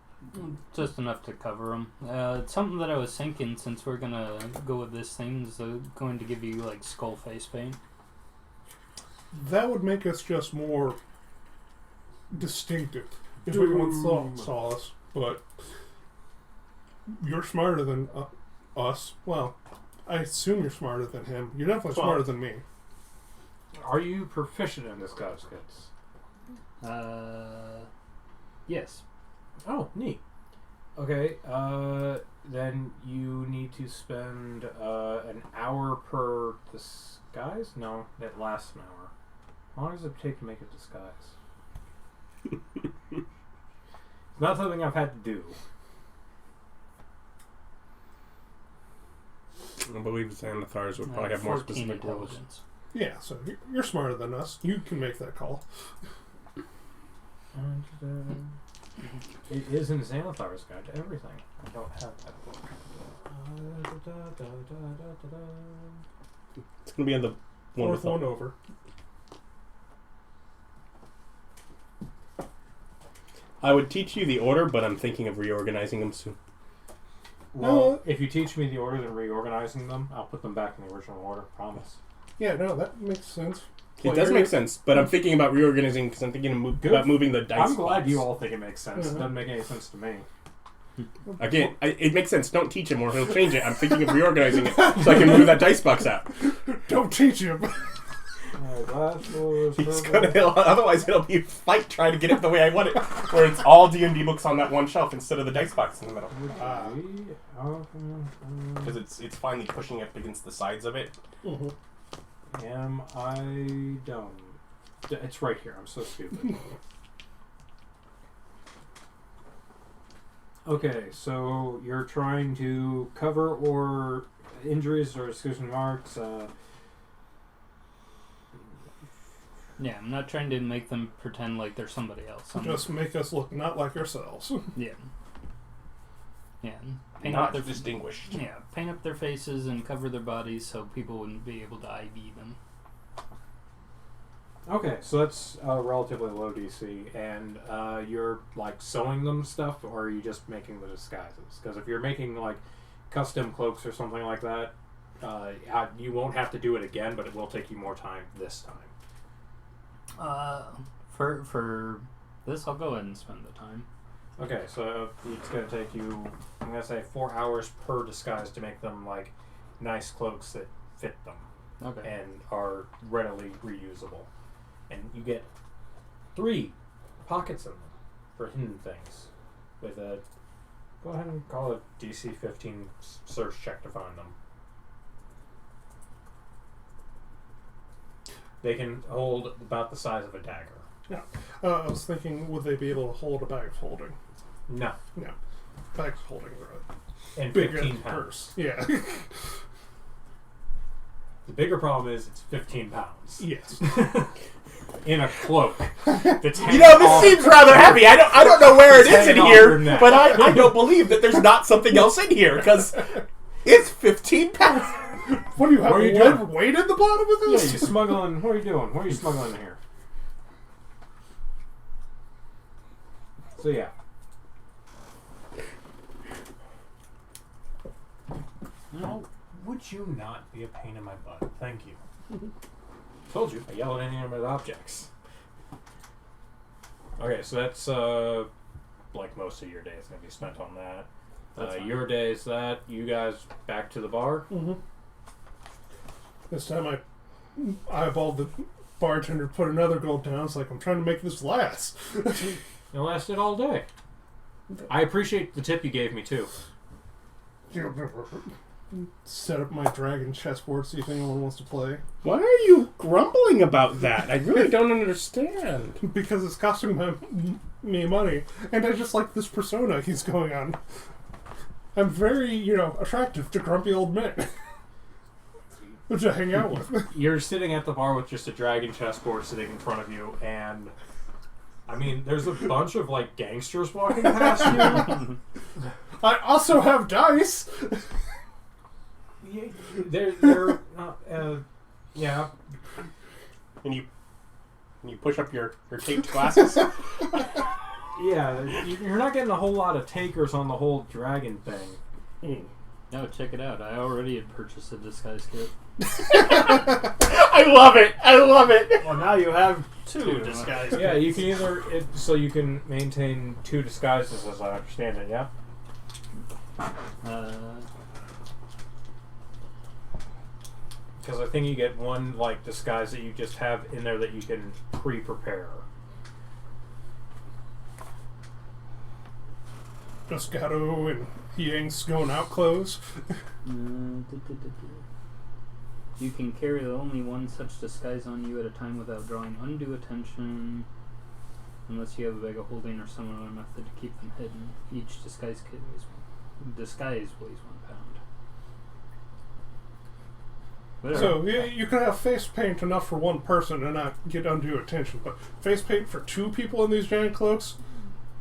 Just enough to cover them. It's something that I was thinking, since we're going to go with this thing, is going to give you, like, skull face paint. That would make us just more distinctive if everyone saw us. But you're smarter than us. Well, I assume you're smarter than him. You're definitely smarter than me. Are you proficient in disguise kits? Yes. Oh, neat. Okay, then you need to spend an hour per disguise? No, it lasts an hour. How long does it take to make a disguise? It's not something I've had to do. I believe Xanathars would probably have more specific rules. Yeah, so you're smarter than us. You can make that call. It is in Xanathar's Guide to Everything. I don't have that book. It's going to be on the fourth one over. I would teach you the order, but I'm thinking of reorganizing them soon. Well, if you teach me the order and reorganizing them, I'll put them back in the original order. Promise. Yeah, no, that makes sense. It does make sense, but I'm thinking about reorganizing because I'm thinking about moving the dice. I'm glad spots. you all think it makes sense. It doesn't make any sense to me. Again, it makes sense. Don't teach him or he'll change it. I'm thinking of reorganizing it so I can move that dice box out. Don't teach him. Otherwise it'll be a fight trying to get it the way I want it, where it's all D&D books on that one shelf instead of the dice box in the middle. Because it's finally pushing up against the sides of it. Am I dumb? It's right here. I'm so stupid. Okay, so you're trying to cover or injuries or exclusion marks. Yeah, I'm not trying to make them pretend like they're somebody else. Just make us look not like ourselves. Yeah. Yeah. Not distinguished. Yeah, paint up their faces and cover their bodies so people wouldn't be able to ID them. Okay, so that's relatively low DC, and you're like sewing them stuff, or are you just making the disguises? Because if you're making like custom cloaks or something like that, you won't have to do it again, but it will take you more time this time. For this, I'll go ahead and spend the time. Okay, so it's going to take you, I'm going to say 4 hours per disguise to make them like nice cloaks that fit them Okay. and are readily reusable. And you get 3 pockets in them for hidden things with a, go ahead and call it DC 15 search check to find them. They can hold about the size of a dagger. Yeah. I was thinking, would they be able to hold a bag of holding? No. No. Bags of holding are And bigger 15 than pounds. purse. Yeah. The bigger problem is it's 15 pounds. Yes. In a cloak. That's You know, this seems rather heavy. I don't know where it is in hanging off here, your neck. but I don't believe that there's not something else in here, because it's 15 pounds. What do you have? What are you lead doing? weight in the bottom of Yeah, this? you smuggling. What are you doing? What are you smuggling in here? So yeah. Oh, would you not be a pain in my butt? Thank you. Told you, I yell at inanimate objects. Okay, so that's like most of your day is going to be spent on that. Your day is that. You guys back to the bar. Mm-hmm. This time I eyeballed the bartender, put another gold down. It's like, I'm trying to make this last. It lasted all day. I appreciate the tip you gave me too. Set up my dragon chessboard, see if anyone wants to play. Why are you grumbling about that? I really don't understand. Because it's costing me money, and I just like this persona he's going on. I'm very, attractive to grumpy old men. Which I hang out with. You're sitting at the bar with just a dragon chessboard sitting in front of you, and I mean, there's a bunch of like gangsters walking past you. I also have dice. They're yeah. And you push up your taped glasses. Yeah, you're not getting a whole lot of takers on the whole dragon thing. No, check it out. I already had purchased a disguise kit. I love it. I love it. Well, now you have 2 disguises. Yeah, you can so you can maintain 2 disguises, as I understand it. Yeah. Because I think you get one like disguise that you just have in there that you can pre-prepare. Just Gato and Jhank's going out clothes. You can carry only one such disguise on you at a time without drawing undue attention, unless you have a bag of holding or some other method to keep them hidden. Each disguise weighs 1 pound. Whatever. So you can have face paint enough for one person and not get undue attention, but face paint for 2 people in these giant cloaks,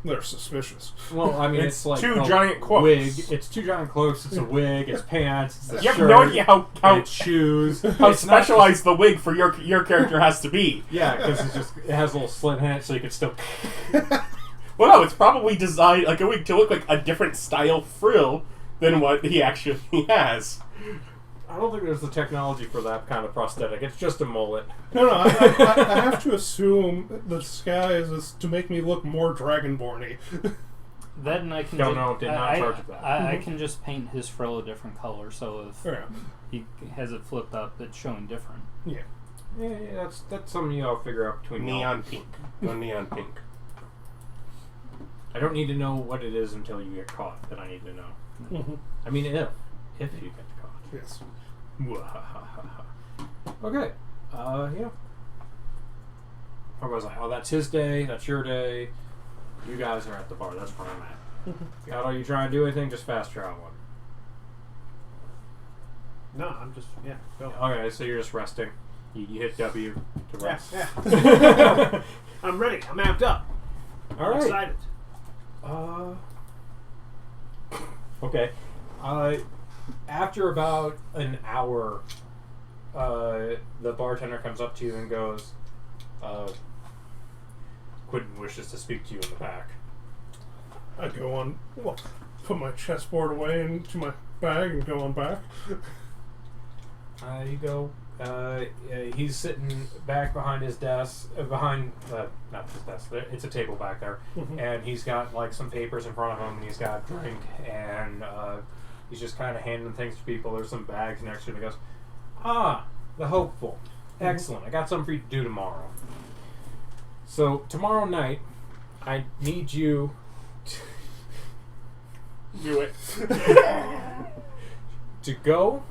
they're suspicious. Well, I mean, It's it's like 2 a giant cloaks. wig. It's 2 giant cloaks. It's a wig. It's pants. It's a You have shirt. no idea how It's shoes. how It's not specialized the wig for your character has to be. Yeah, because it has a little slit in it, so you can still. Well, no, it's probably designed like a wig to look like a different style frill than what he actually has. I don't think there's the technology for that kind of prosthetic. It's just a mullet. No, I have to assume the disguise is to make me look more dragonborn-y. That and I can Don't know, did not charge of that. I can just paint his frill a different color, so if Yeah. he has it flipped up, it's showing different. Yeah. Yeah, that's something y'all figure out between y'all. Neon pink. Go neon pink. I don't need to know what it is until you get caught. Then I need to know. Mm-hmm. I mean, if you get caught. Yes. Okay. Yeah. Everybody's like, oh, that's his day. That's your day. You guys are at the bar. That's where I'm at. Gato, you trying to do anything? Just fast traveling. No, I'm just go. Okay, so you're just resting. You hit W to rest. Yeah. I'm ready. I'm amped up. All right. Excited. Okay. After about an hour, the bartender comes up to you and goes, Quentin wishes to speak to you in the back. I go on, put my chessboard away into my bag and go on back. You go. He's sitting back behind his desk, not his desk. It's a table back there, and he's got like some papers in front of him, and he's got a drink, and he's just kind of handing things to people. There's some bags next to him. He goes, the hopeful, excellent. I got something for you to do tomorrow. So tomorrow night, I need you to Do it. to go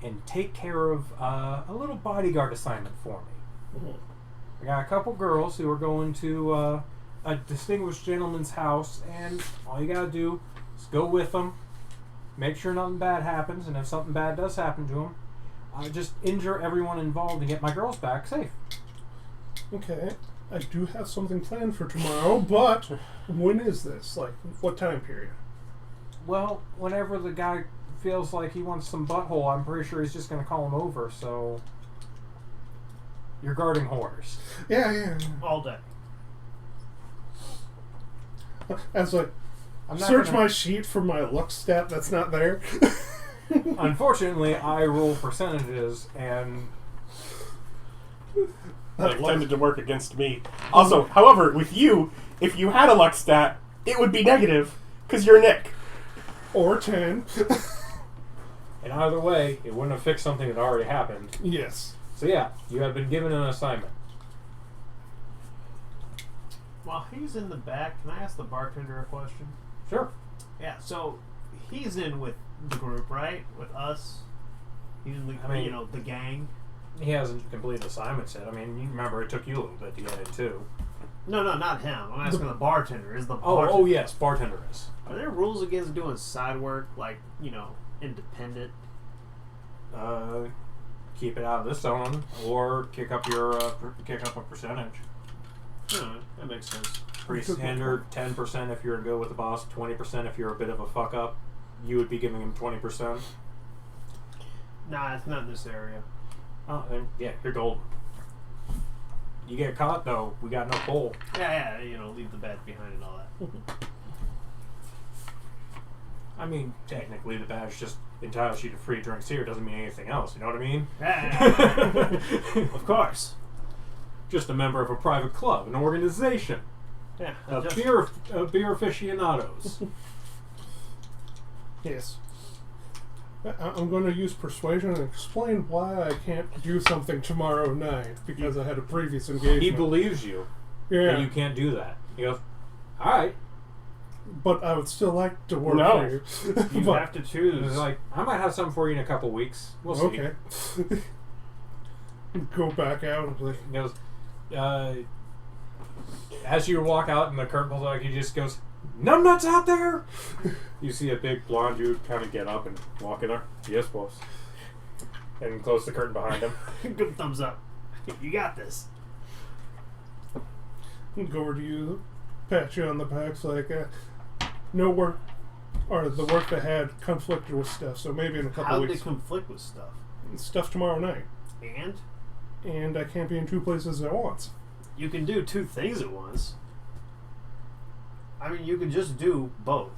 and take care of a little bodyguard assignment for me. I got a couple girls who are going to a distinguished gentleman's house, and all you gotta do is go with them, make sure nothing bad happens, and if something bad does happen to them, just injure everyone involved and get my girls back safe. Okay, I do have something planned for tomorrow, but when is this? Like, what time period? Well, whenever the guy feels like he wants some butthole, I'm pretty sure he's just going to call him over, so... You're guarding whores. Yeah. All day. As like, I'm not search gonna- my sheet for my luck stat that's not there. Unfortunately, I roll percentages, and... That tended to work against me. Also, however, with you, if you had a luck stat, it would be negative, because you're Nick. Or 10. In either way, it wouldn't have fixed something that already happened. Yes. So yeah, you have been given an assignment. While he's in the back, can I ask the bartender a question? Sure. Yeah, so he's in with the group, right? With us. He's in the, I mean- the gang. He hasn't completed assignments yet. I mean, you remember it took you a little bit to get it too. No, not him. I'm asking the bartender. Is the Oh, bartender... yes, bartender is. Are there rules against doing side work, like, independent? Keep it out of this zone, or kick up a percentage. That makes sense. Pretty standard. 10% if you're good with the boss. 20% if you're a bit of a fuck up. You would be giving him 20%. Nah, it's not in this area. Oh, then yeah, you're golden. You get caught though, we got no pull. Yeah, leave the badge behind and all that. I mean, technically the badge just entitles you to free drinks here. Doesn't mean anything else. You know what I mean? Yeah. Of course. Just a member of a private club, an organization, Yeah. of beer aficionados. Yes. I'm going to use persuasion and explain why I can't do something tomorrow night, because I had a previous engagement. He believes you. Yeah. And you can't do that. He goes, alright. But I would still like to work No. for you. You But- have to choose. He's like, I might have something for you in a couple weeks. We'll see. Okay. Go back out and be like, He goes, as you walk out and the curtain pulls back, he just goes, numbnuts out there! You see a big blonde dude kind of get up and walk in there. Yes, boss. And close the curtain behind him. Good thumbs up. You got this. go over to you, pat you on the back, it's like, no work, or the work they had conflicted with stuff, so maybe in a couple How did they weeks. conflict with stuff? Stuff tomorrow night. And And I can't be in two places at once. you can do two things at once. I mean, you can just do both.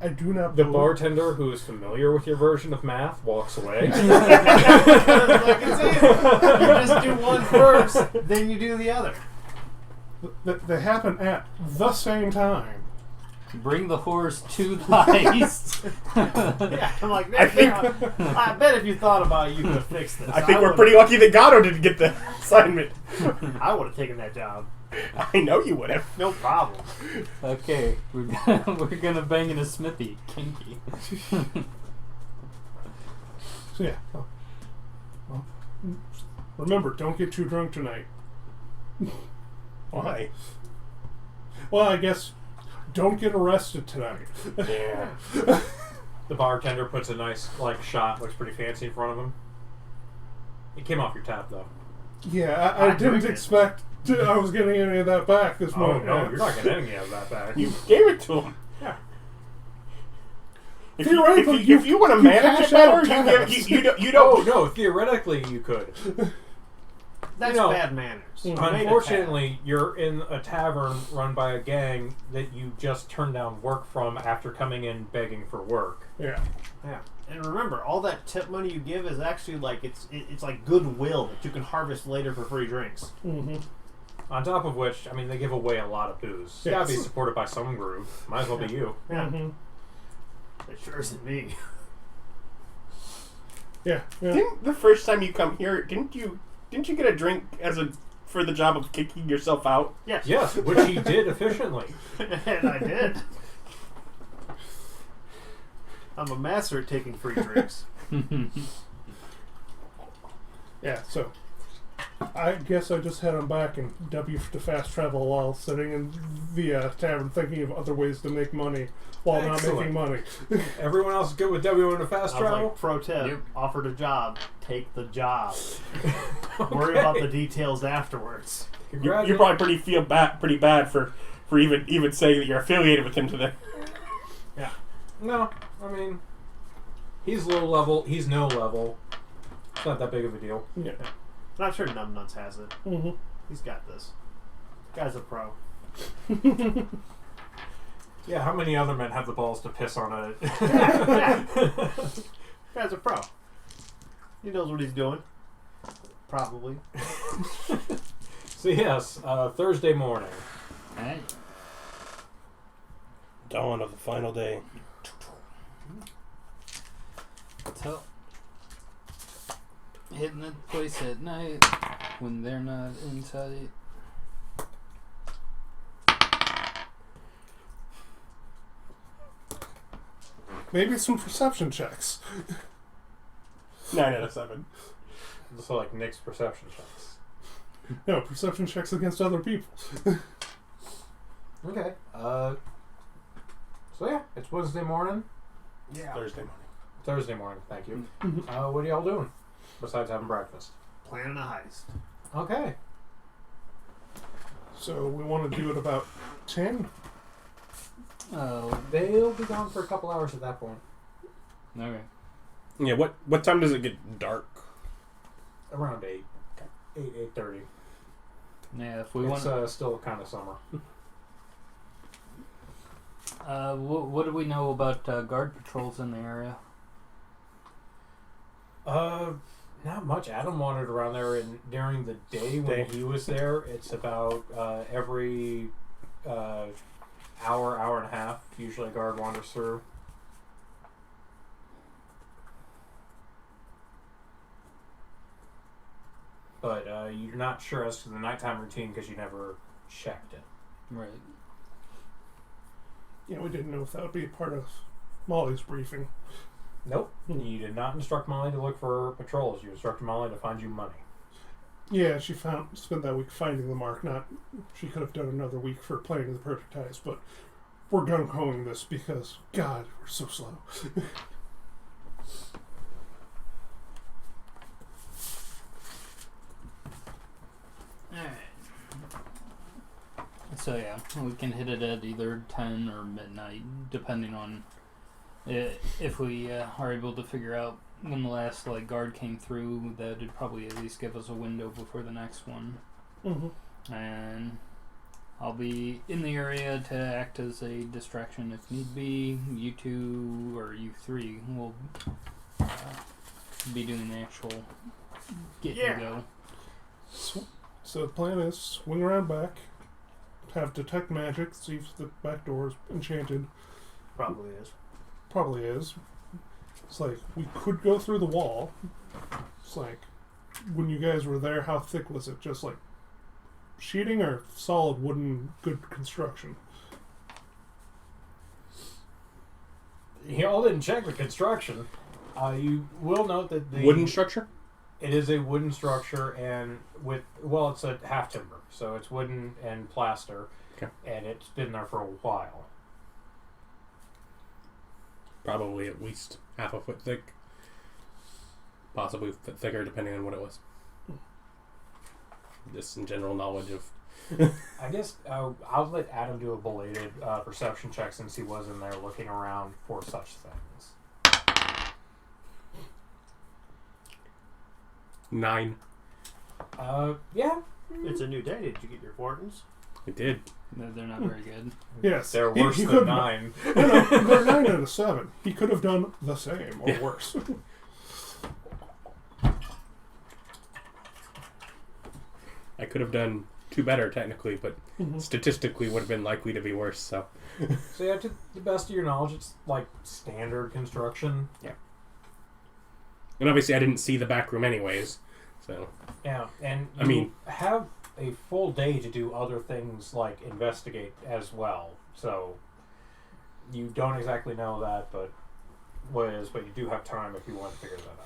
I do not The believe- bartender, who is familiar with your version of math, walks away. Like it's easy. You just do one first, then you do the other. They happen at the same time. Bring the horse to the heist. Yeah, I'm like, I think- I bet if you thought about it, you could have fixed this. I think we're would've- pretty lucky that Gato didn't get the assignment. I would have taken that job. I know you would have. No problem. Okay, we're gonna bang in a smithy. Kinky. So yeah. Well, remember, don't get too drunk tonight. Why? Well, I guess don't get arrested tonight. Yeah. The bartender puts a nice shot, looks pretty fancy in front of him. It came off your tab though. Yeah, I didn't drink it. expect I was getting any of that back this Oh morning. no, you're not getting any of that back. You gave it to him. Yeah. If Theoretically, if you want to you manage cash it better, out tabs. you Oh don't. no, theoretically you could. That's No. bad manners. Mm. You made a Unfortunately, you're in a tavern run by a gang that you just turned down work from after coming in begging for work. Yeah. tab. Yeah. And remember, all that tip money you give is actually like it's like goodwill that you can harvest later for free drinks. Mm-hmm. On top of which, I mean, they give away a lot of booze. It's gotta be Yes. supported by some group. Might as well be you. Yeah. Mm-hmm. It sure isn't me. Yeah. Yeah. Didn't the first time you come here, didn't you get a drink for the job of kicking yourself out? Yes. Yes, which he did efficiently. And I did. I'm a master at taking free drinks. Yeah, so I guess I just head on back and W to fast travel while sitting in the tavern thinking of other ways to make money while Excellent. not making money. Everyone else good with W and a fast I was travel? like, pro tip, Yep. offered a job, take the job. Worry about the details afterwards. You're probably pretty bad for even saying that you're affiliated with him today. Yeah. No, I mean, he's low level, he's no level. It's not that big of a deal. Yeah. And I'm sure Numbnuts has it. Mm-hmm. He's got this. Guy's a pro. Yeah, how many other men have the balls to piss on it? Yeah. Guy's a pro. He knows what he's doing. Probably. So yes, Thursday morning. Alright. Dawn of the final day. So, hitting the place at night when they're not in sight. Maybe some perception checks. 9 out of 7. So like Nick's perception checks. No, perception checks against other people. Okay. So yeah, it's Wednesday morning. Yeah. Thursday morning, thank you. Mhm. What are y'all doing? Besides having breakfast. Planning a heist. Okay. So we want to do it about 10. Oh, They'll be gone for a couple hours at that point. okay. Yeah. What time does it get dark? Around 8. 8:30. Yeah, if we It's want. still kind of summer. What do we know about guard patrols in the area? Not much. Adam wandered around there during the day when he was there. It's about every hour and a half. Usually a guard wanders through. But you're not sure as to the nighttime routine because you never checked it. Right. Yeah, we didn't know if that would be a part of Molly's briefing. Nope. You did not instruct Molly to look for patrols. You instructed Molly to find you money. Yeah, she spent that week finding the mark. Not she could have done another week for planning the prototypes, but we're gung-hoing this because God, we're so slow. Alright. So yeah, we can hit it at either 10 or midnight, depending on if we are able to figure out when the last guard came through. That'd probably at least give us a window before the next one. Mm-hmm. And I'll be in the area to act as a distraction if need be. You two or you three will be doing the actual get and go. So the plan is swing around back, have detect magic, see if the back door is enchanted. Probably is. Probably is. It's like we could go through the wall. It's like when you guys were there, how thick was it? Just like sheeting or solid wooden, good construction? Y'all didn't check the construction. You will note that the Wooden structure? It is a wooden structure, and it's a half timber, so it's wooden and plaster, Okay. and it's been there for a while. Probably at least half a foot thick. Possibly thicker, depending on what it was. Just some general knowledge of... I guess I'll let Adam do a belated perception check since he was in there looking around for such things. 9. Yeah. It's a new day. Did you get your fortins? I did. No, they're not very good. Yes. They're worse he than could- 9. No, they're 9 out of 7. He could have done the same or worse. I could have done 2 better, technically, but Mhm. statistically would have been likely to be worse, so... So yeah, to the best of your knowledge, it's like standard construction. And obviously I didn't see the back room anyways, so... Yeah, and I mean- have a full day to do other things like investigate as well. So you don't exactly know that, but you do have time if you want to figure that out.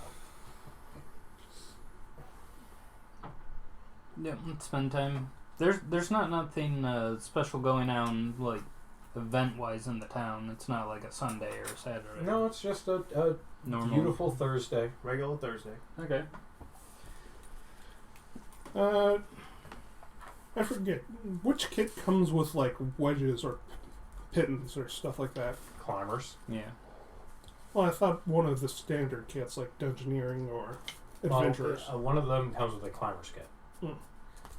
Yep, let's spend time. There's not nothing special going on like event wise in the town. It's not like a Sunday or a Saturday. No, it's just a normal. beautiful Thursday. Regular Thursday. Okay. I forget. Which kit comes with, like, wedges or pittons or stuff like that? Climbers. Yeah. Well, I thought one of the standard kits, like Dungeoneering or Adventurers. Well, one of them comes with a climber's kit. Hmm.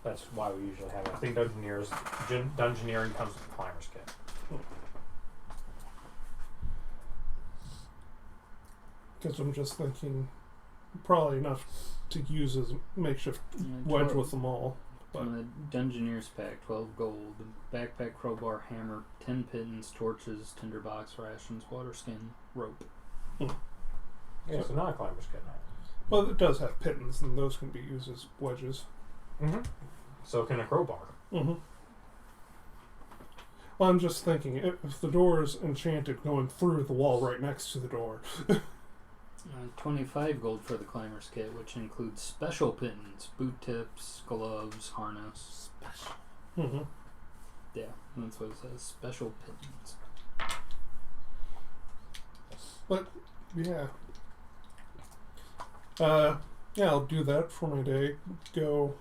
That's why we usually have it. I think Dungeoneering comes with a climber's kit. Because I'm just thinking probably enough to use as makeshift wedge with them all. But The Dungeoneer's pack, 12 gold, backpack, crowbar, hammer, 10 pittons, torches, tinderbox, rations, water skin, rope. Yeah, so not a climber's kit. well, it does have pittons, and those can be used as wedges. Mm-hmm. So can a crowbar. Mm-hmm. Well, I'm just thinking, if the door is enchanted, going through the wall right next to the door. 25 gold for the climber's kit, which includes special pittons, boot tips, gloves, harness. Special. Mm-hmm. Yeah, that's what it says. Special pittons. Yeah. Yeah, I'll do that for my day. Go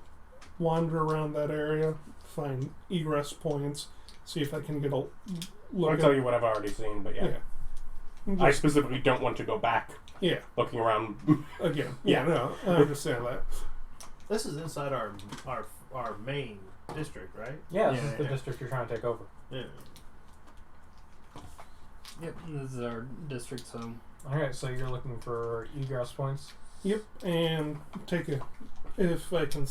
wander around that area, find egress points, see if I can get a look I'll at... tell you what I've already seen, but yeah. I specifically don't want to go back Yeah, looking around. again. Yeah, no, I understand that. This is inside our main district, right? Yeah, this Yeah, is the yeah. district you're trying to take over. Yeah. Yep, this is our district, so Alright, so you're looking for egress points? Yep, and take a... If I can...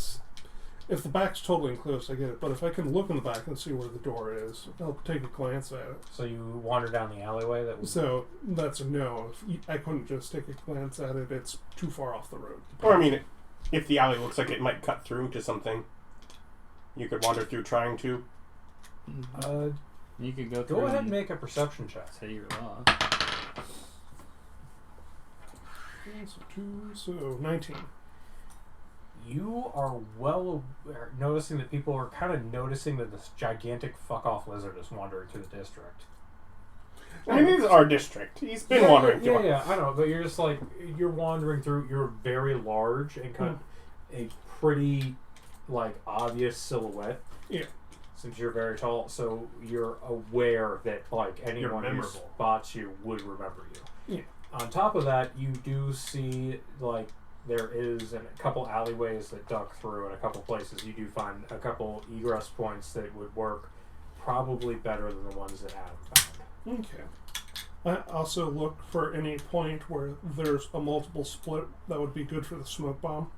If the back's totally enclosed, I get it. But if I can look in the back and see where the door is, I'll take a glance at it. So you wander down the alleyway that was... So that's a no. I couldn't just take a glance at it. It's too far off the road. Or, I mean, if the alley looks like it might cut through to something, you could wander through trying to. you could go through Go ahead and make a perception check. say your law. So 19. You are well aware, noticing that people are kind of noticing that this gigantic fuck-off lizard is wandering through the district. I mean, this is our district. He's been wandering through. Yeah, I know, but you're just like, you're wandering through, you're very large and kind of a pretty, like, obvious silhouette. Yeah. Since you're very tall, so you're aware that, like, anyone who memorable. spots you would remember you. Yeah. On top of that, you do see, like, there is a couple alleyways that duck through, and a couple places you do find a couple egress points that would work probably better than the ones that Adam found. Okay. I also look for any point where there's a multiple split that would be good for the smoke bomb.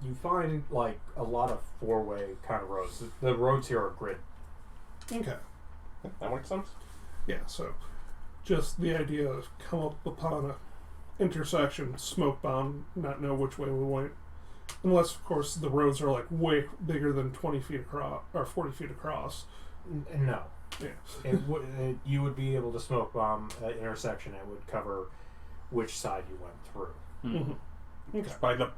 You find, like, a lot of four-way kind of roads. The roads here are grid. Okay. That works some. Yeah, so just the idea of come up upon intersection, smoke bomb, not know which way we went. Unless, of course, the roads are like way bigger than 20 feet across or 40 feet across. No. Yeah. You would be able to smoke bomb an intersection that would cover which side you went through. Mm-hmm. It's probably the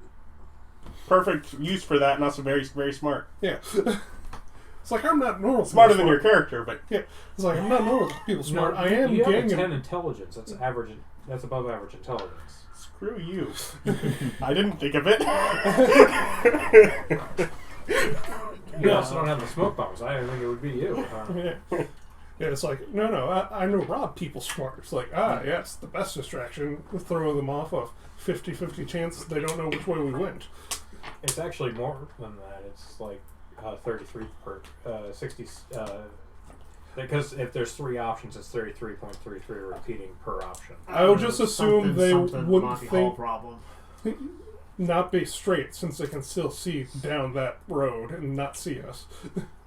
perfect use for that, and also very, very smart. Yeah. It's like, I'm not normal. Smarter than your character, but yeah. It's like, I'm not normal people smart. No, I am you have a gang 10 intelligence. That's average. That's above average intelligence. screw you. I didn't think of it. You also don't have the smoke bombs. I didn't think it would be you. Yeah, it's like, no, I know rob people smart. It's like, yes, the best distraction, throw them off a 50-50 chance they don't know which way we went. It's actually more than that. It's like 33 per 60. Because if there's 3 options, it's 33.33 repeating per option. I would just assume they wouldn't Monty Hall think problem. not be straight since they can still see down that road and not see us.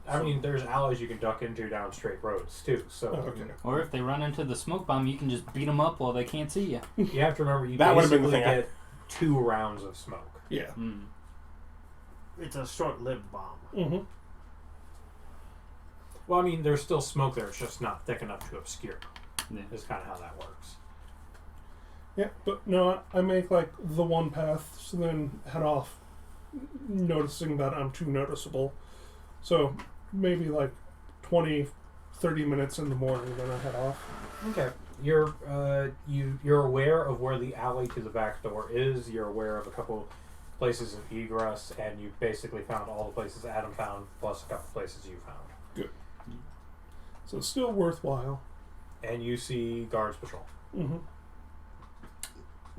I mean, there's alleys you can duck into down straight roads too. So Okay. Or if they run into the smoke bomb, you can just beat them up while they can't see you. you have to remember you That would've been the basically thing. get 2 rounds of smoke. Yeah. Mm. It's a short-lived bomb. Mm-hmm. Well, I mean, there's still smoke there. It's just not thick enough to obscure. Yeah. Is kind of how that works. Yeah, but no, I make like the one path, so then head off, noticing that I'm too noticeable. So maybe like 20, 30 minutes in the morning, then I head off. Okay. You're you're aware of where the alley to the back door is. You're aware of a couple places of egress, and you basically found all the places Adam found, plus a couple places you found. Good. So it's still worthwhile. And you see guards patrol. Mm-hmm.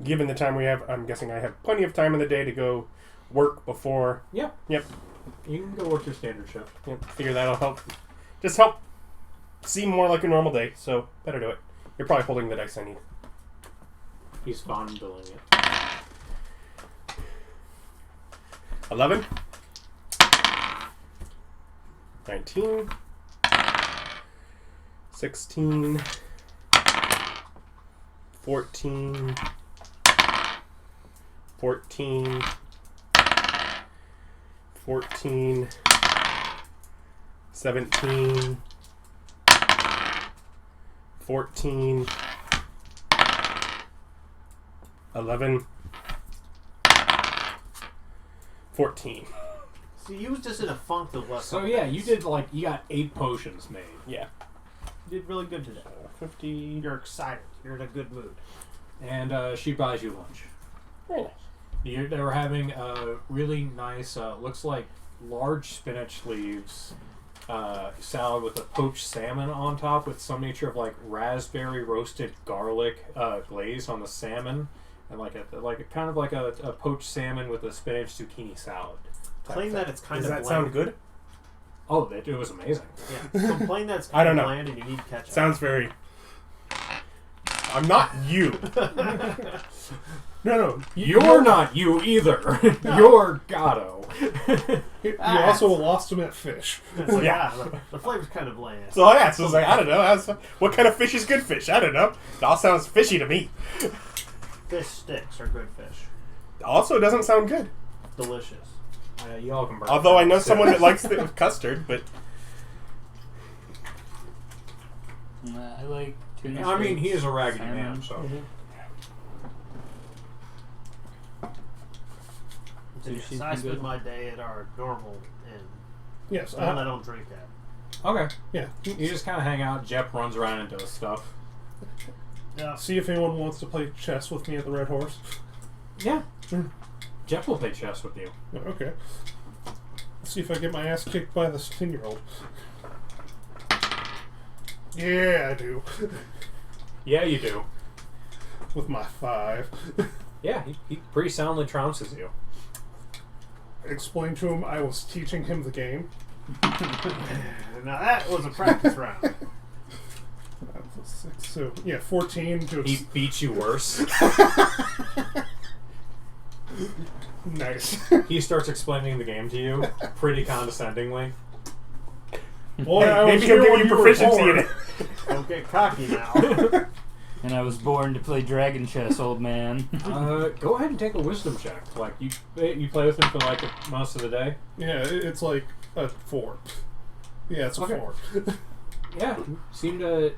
Given the time we have, I'm guessing I have plenty of time in the day to go work before. Yeah. Yep. You can go work your standard shift. Yep. Figure that'll help. Just help seem more like a normal day. So better do it. You're probably holding the dice I need. He's fondling it. 11. 19. 16. 14. 14. 14. 17. 14. 11. 14. See, he was just in a funk the last So couple yeah, days. you got 8 potions made. Yeah. You did really good today. 50. You're excited. You're in a good mood. And she buys you lunch. Very nice. They were having a really nice, looks like large spinach leaves salad with a poached salmon on top with some nature of like raspberry roasted garlic glaze on the salmon, and like a kind of like a poached salmon with a spinach zucchini salad. Claim that it's kind Does of that bland. sound good? Oh, it was amazing. Yeah. Complain that it's I kind don't of know. bland and you need ketchup. Sounds very... I'm not you. No, You're not you either. You're Gato. You also lost him at fish. It's like, Yeah. the flavor's kind of bland. So yeah, so it's like, I don't know. What kind of fish is good fish? I don't know. It all sounds fishy to me. Fish sticks are good fish. Also doesn't sound good. Delicious. You all can burn. Although I know someone that likes it with custard, but... I like tuna I mean, he steaks, is a raggedy salmon. man, so. Sushi's I been spend good. my day at our normal inn. Yes, The one I don't drink at. Okay. yeah. You just kind of hang out. Jep runs around and does stuff. Yeah. See if anyone wants to play chess with me at the Red Horse. Yeah. Jep will play chess with you. Okay. See if I get my ass kicked by this 10-year-old. Yeah, I do. Yeah, you do. With my 5. Yeah, he pretty soundly trounces you. Explain to him I was teaching him the game. Now that was a practice round. That was 6. So, yeah, 14. Just He beats you worse. nice. He starts explaining the game to you pretty condescendingly. Boy, I was Maybe he'll here give when you you were proficiency born. in it. Don't get cocky now. And I was born to play dragon chess, old man. Go ahead and take a wisdom check. Like, you play with him for, like, most of the day? Yeah, it's like a 4. Yeah, it's a Okay. 4. Yeah, you seem to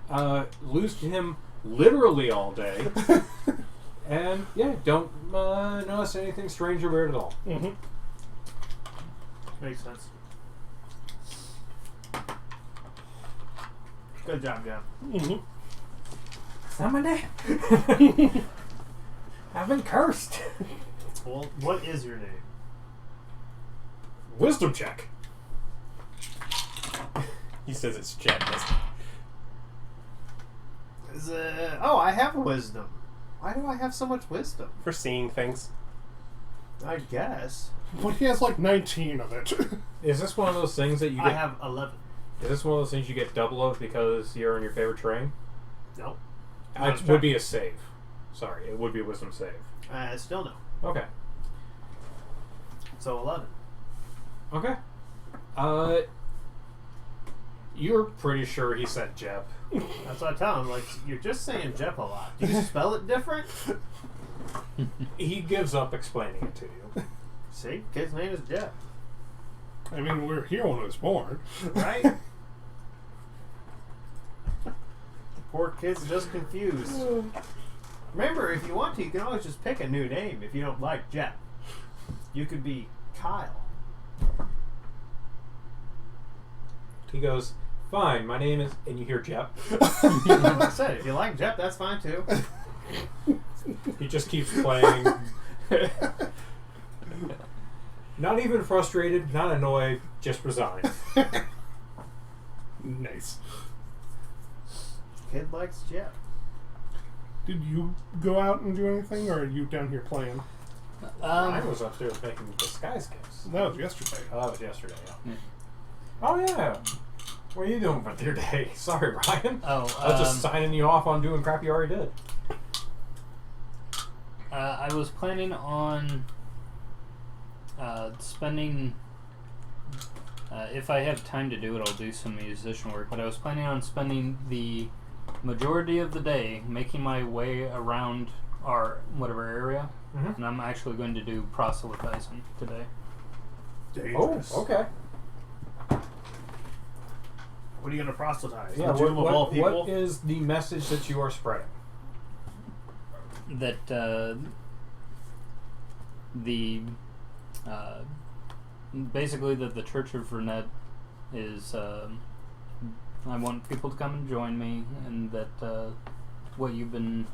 lose to him literally all day. And, yeah, don't notice anything strange or weird at all. Mm-hmm. Makes sense. Good job, Jeff. Mm-hmm. It's not my name. I've been cursed. Well, what is your name? Wisdom check. He says it's Jet. Oh, I have wisdom. Why do I have so much wisdom? For seeing things. I guess. But he has like 19 of it. Is this one of those things that you get... I have 11. Is this one of those things you get double of because you're in your favorite terrain? No. It would be a save. Sorry, it would be a wisdom save. Still no. Okay. So 11. Okay. You're pretty sure he said Jep. That's what I tell him. Like, you're just saying Jeff a lot. Do you spell it different? He gives up explaining it to you. See? Kid's name is Jeff. I mean, we were here when he was born. Right? The poor kid's just confused. Remember, if you want to, you can always just pick a new name if you don't like Jeff. You could be Kyle. He goes, fine, my name is... And you hear Jep. Like I said, if you like Jeff, that's fine too. He just keeps playing. Not even frustrated, not annoyed, just resigned. Nice. Kid likes Jeff. Did you go out and do anything, or are you down here playing? I was upstairs making disguise gifts. That was yesterday. Oh, that was yesterday, yeah. Yeah. Oh, yeah. What are you doing with your day? Sorry, Ryan. I Oh, was just signing you off on doing crap you already did. I was planning on spending... if I have time to do it, I'll do some musician work, but I was planning on spending the majority of the day making my way around our whatever area, and I'm actually going to do proselytizing today. Dangerous. Oh, okay. What are you going to proselytize? Yeah, The doom of all people? what is the message that you are spreading? That basically that the Church of Vernet is I want people to come and join me, and that what you've been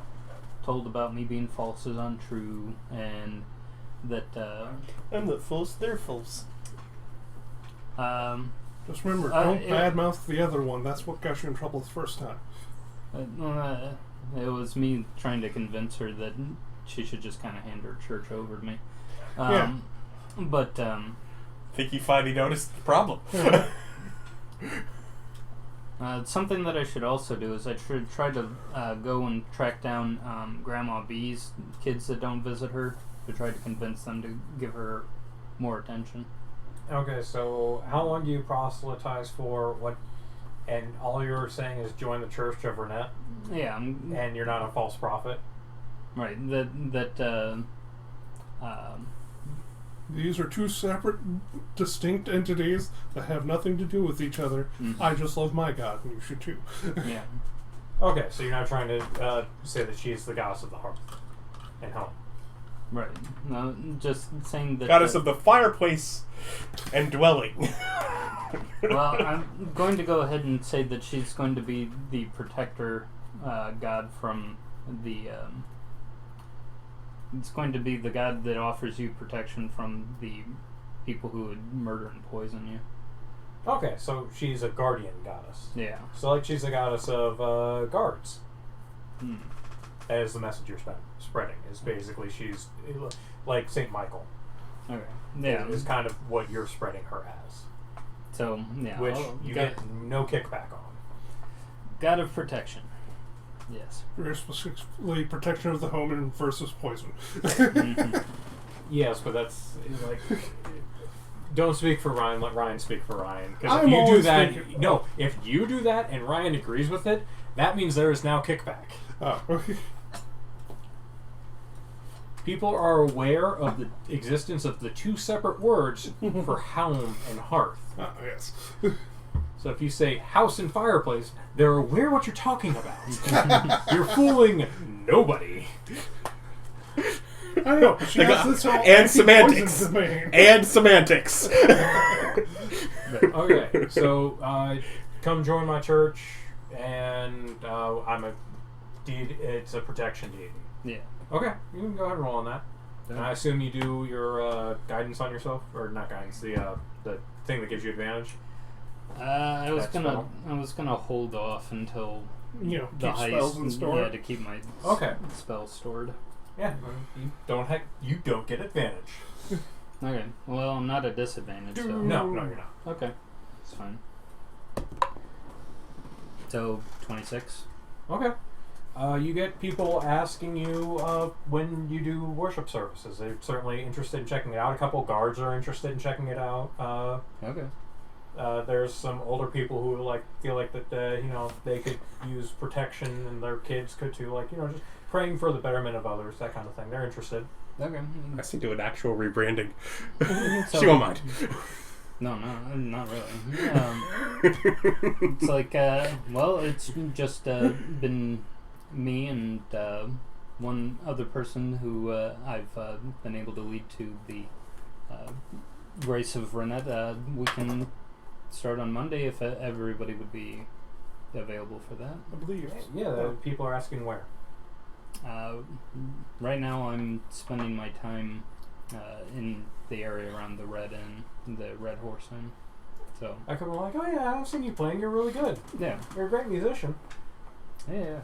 told about me being false is untrue, and that I'm not false, they're false. Just remember, don't badmouth the other one. That's what got you in trouble the first time. It was me trying to convince her that she should just kind of hand her church over to me. Yeah. But Think you finally noticed the problem. something that I should also do is I should try to go and track down Grandma B's kids that don't visit her, to try to convince them to give her more attention. Okay, so how long do you proselytize for? What? And all you're saying is join the Church of Vernet, Yeah, and you're not a false prophet. right. These are two separate, distinct entities that have nothing to do with each other. I just love my God, and you should too. Yeah. Okay, so you're not trying to say that she's the goddess of the hearth and home. Right. No, just saying that. Goddess of the fireplace and dwelling. Well, I'm going to go ahead and say that she's going to be the protector god from the. It's going to be the god that offers you protection from the people who would murder and poison you. Okay, so she's a guardian goddess. Yeah. So like she's the goddess of guards. Hmm. That is the message you're spreading. Is basically she's like Saint Michael. Okay. Yeah. Is kind of what you're spreading her as. So yeah. Which you get no kickback on. God of protection. Yes. Very specifically, protection of the home and versus poison. Mm-hmm. Yes, but that's like. Don't speak for Ryan. Let Ryan speak for Ryan. Because if I'm you do always that, thinking- no. If you do that and Ryan agrees with it, that means there is now kickback. Oh, okay. People are aware of the existence of the two separate words for home and hearth. Oh, yes. So if you say house and fireplace, they're aware what you're talking about. You're fooling nobody. I don't know. She They has got- this whole and semantics. anti-poison domain. And semantics. Okay, so come join my church, and I'm a deed. It's a protection deity. Yeah. Okay, you can go ahead and roll on that. And I assume you do your guidance on yourself, or not guidance, the thing that gives you advantage. Uh, That spell. I was gonna hold off until You know, the keep spells in heist. store. Yeah, to keep my Okay. spells stored. Yeah, you don't get advantage. Okay. Well, I'm not at disadvantage. So. No, you're not. Okay. It's fine. So 26. Okay. You get people asking you when you do worship services. They're certainly interested in checking it out. A couple guards are interested in checking it out. Okay. There's some older people who feel like that they could use protection, and their kids could too. Just praying for the betterment of others, that kind of thing. They're interested. Okay. I see do an actual rebranding. So- She won't mind. No, not really. It's like, well, it's just been me and one other person who I've been able to lead to the grace of Renette. We can start on Monday if everybody would be available for that. I believe. Yeah, the people are asking where. Right now I'm spending my time in the area around the Red Inn, the Red Horse Inn. So I come like, oh yeah, I've seen you playing. You're really good. yeah. You're a great musician. Yeah.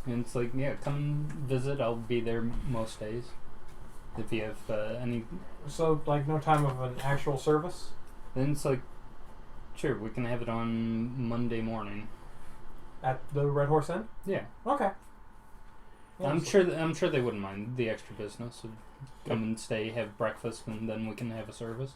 And it's like, yeah, come visit. I'll be there most days. If you have any, So no time of an actual service. then it's like, sure, we can have it on Monday morning. At the Red Horse Inn? Yeah, Okay. Yeah, I'm so- sure they wouldn't mind the extra business. Of come and stay, have breakfast, and then we can have a service.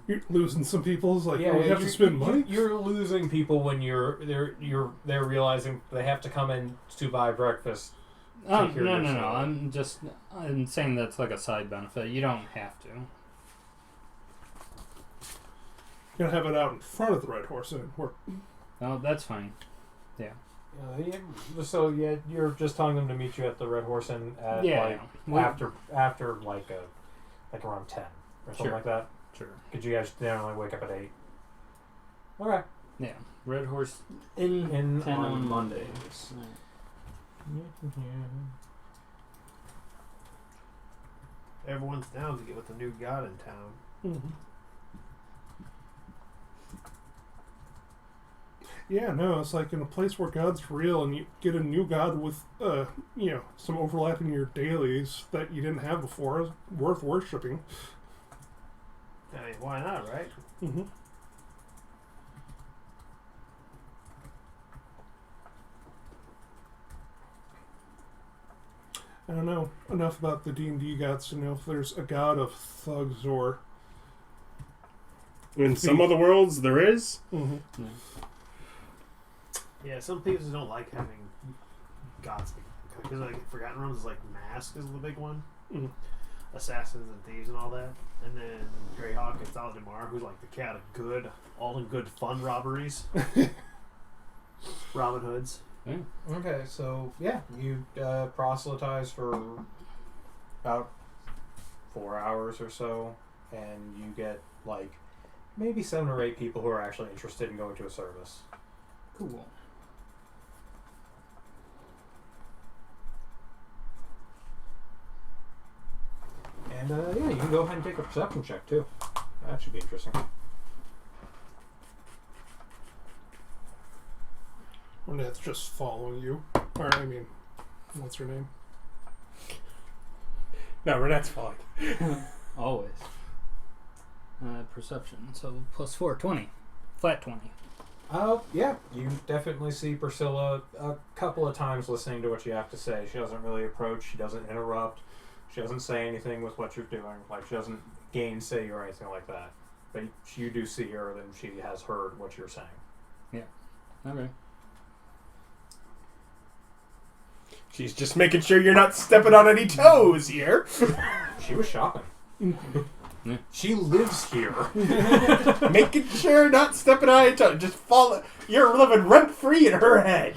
You're losing some people. It's like, Yeah, we have to spend money. You're losing people when they're realizing they have to come in to buy breakfast. Oh, Take care no, of no, no. yourself. I'm saying that's like a side benefit. You don't have to. You're gonna have it out in front of the Red Horse Inn. Where Oh, that's fine. So you're just telling them to meet you at the Red Horse Inn at after around 10 or something Sure. like that. Sure. Could you guys generally wake up at 8? Okay. Yeah. Red Horse in 10 10 on Mondays. Everyone's down to get with the new god in town. Mm-hmm. Yeah, no, it's like in a place where God's real, and you get a new God with, some overlap in your dailies that you didn't have before. It's worth worshiping. I mean, why not, right? Mm-hmm. I don't know enough about the D&D gods to know if there's a god of thugs or... In some other worlds, there is. Mm-hmm. Yeah, some people just don't like having gods because Forgotten Realms is like Mask is the big one, assassins and thieves and all that, and then Greyhawk and Thaldemar, who's like the cat of good, all in good fun robberies, Robin Hoods. Okay, so you proselytize for about 4 hours or so, and you get maybe 7 or 8 people who are actually interested in going to a service. Cool. And you can go ahead and take a perception check too. That should be interesting. When that's just following you. Or, I mean, what's her name? No, Renette's fine. Always. Perception. So +4, 20. Flat 20. Yeah, you definitely see Priscilla a couple of times listening to what you have to say. She doesn't really approach. She doesn't interrupt. She doesn't say anything with what you're doing. She doesn't gainsay you or anything like that. But you do see her, and she has heard what you're saying. Okay. She's just making sure you're not stepping on any toes here. She was shopping. She lives here. Making sure not stepping on any toes. Just follow. You're living rent free in her head.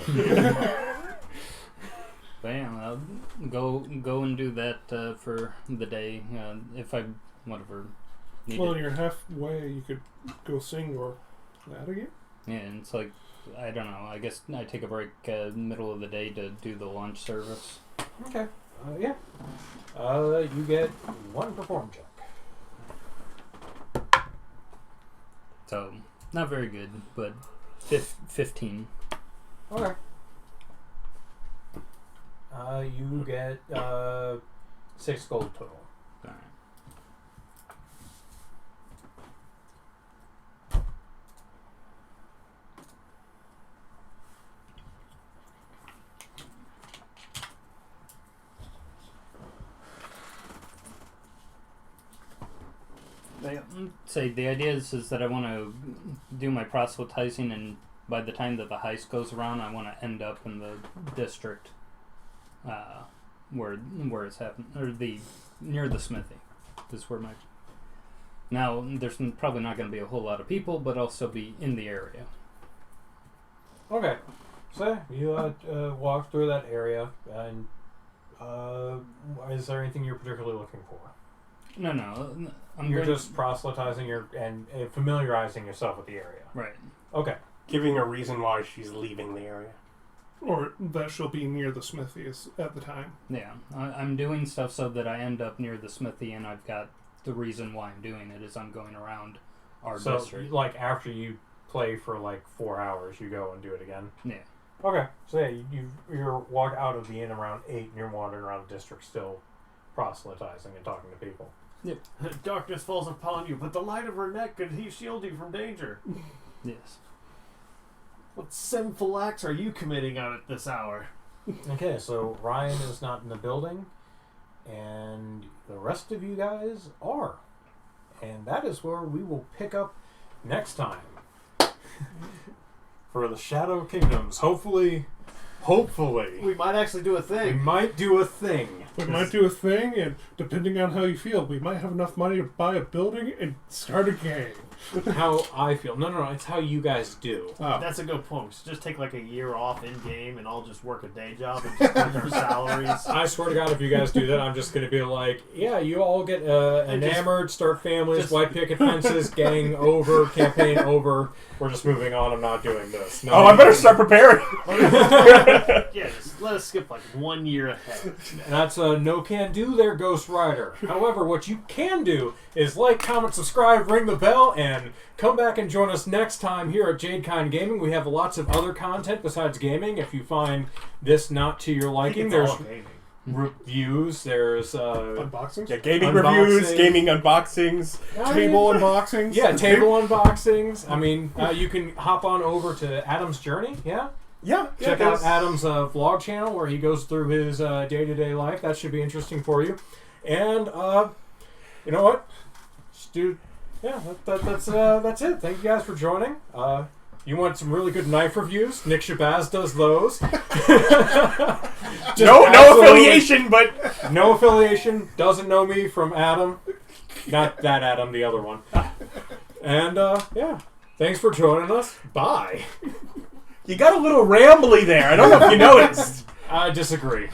But yeah, I'll go and do that for the day. If I whatever. Need Well, it. you're halfway. You could go sing or that again. Yeah, and it's like I don't know. I guess I take a break middle of the day to do the lunch service. Okay. Yeah. You get 1 perform check. So not very good, but 15. Okay. You get 6 gold total. All right. Say the idea is that I want to do my proselytizing, and by the time that the heist goes around, I want to end up in the district where it's happened, or near the smithy. Is where my now there's probably not going to be a whole lot of people, but I'll still be in the area. Okay. So you walk through that area, and is there anything you're particularly looking for? No. You're just proselytizing and familiarizing yourself with the area. Right. Okay. Giving a reason why she's leaving the area. Or that she'll be near the smithy at the time. Yeah, I'm doing stuff so that I end up near the smithy, and I've got the reason why I'm doing it is I'm going around our district. So, like, after you play for, 4 hours, you go and do it again? Yeah. Okay. So, yeah, you're walk out of the inn around 8, and you're wandering around the district still proselytizing and talking to people. Yep. Darkness falls upon you, but the light of her neck could shield you from danger. Yes. What sinful acts are you committing out at this hour? Okay, so Ryan is not in the building, and the rest of you guys are. And that is where we will pick up next time. For the Shadow Kingdoms. Hopefully, We might actually do a we thing. might do a thing. We might do a thing, and depending on how you feel, we might have enough money to buy a building and start a gang. How I feel. No, it's how you guys do. Oh. That's a good point. We should just take a year off in game and I'll just work a day job and just get our salaries. I swear to God, if you guys do that, I'm just going to be like, yeah, you all get enamored, start families, white picket fences, gang over, campaign over. We're just moving on. I'm not doing this. No, I better start preparing. Yeah, just let us skip 1 year ahead. That's a no can do there, Ghost Rider. However, what you can do is like, comment, subscribe, ring the bell, and come back and join us next time here at Jadekind Gaming. We have lots of other content besides gaming. If you find this not to your liking, there's reviews, there's Unboxings? Yeah, gaming reviews, gaming unboxings, Table unboxings? Yeah, table unboxings. I mean, you can hop on over to Adam's Journey, yeah? Check out Adam's vlog channel where he goes through his day-to-day life. That should be interesting for you. And, you know what? Dude, yeah, that's it. Thank you guys for joining. You want some really good knife reviews? Nick Shabazz does those. No affiliation, but... No affiliation. Doesn't know me from Adam. Not that Adam, the other one. And, yeah. Thanks for joining us. Bye. You got a little rambly there. I don't know if you noticed. I disagree.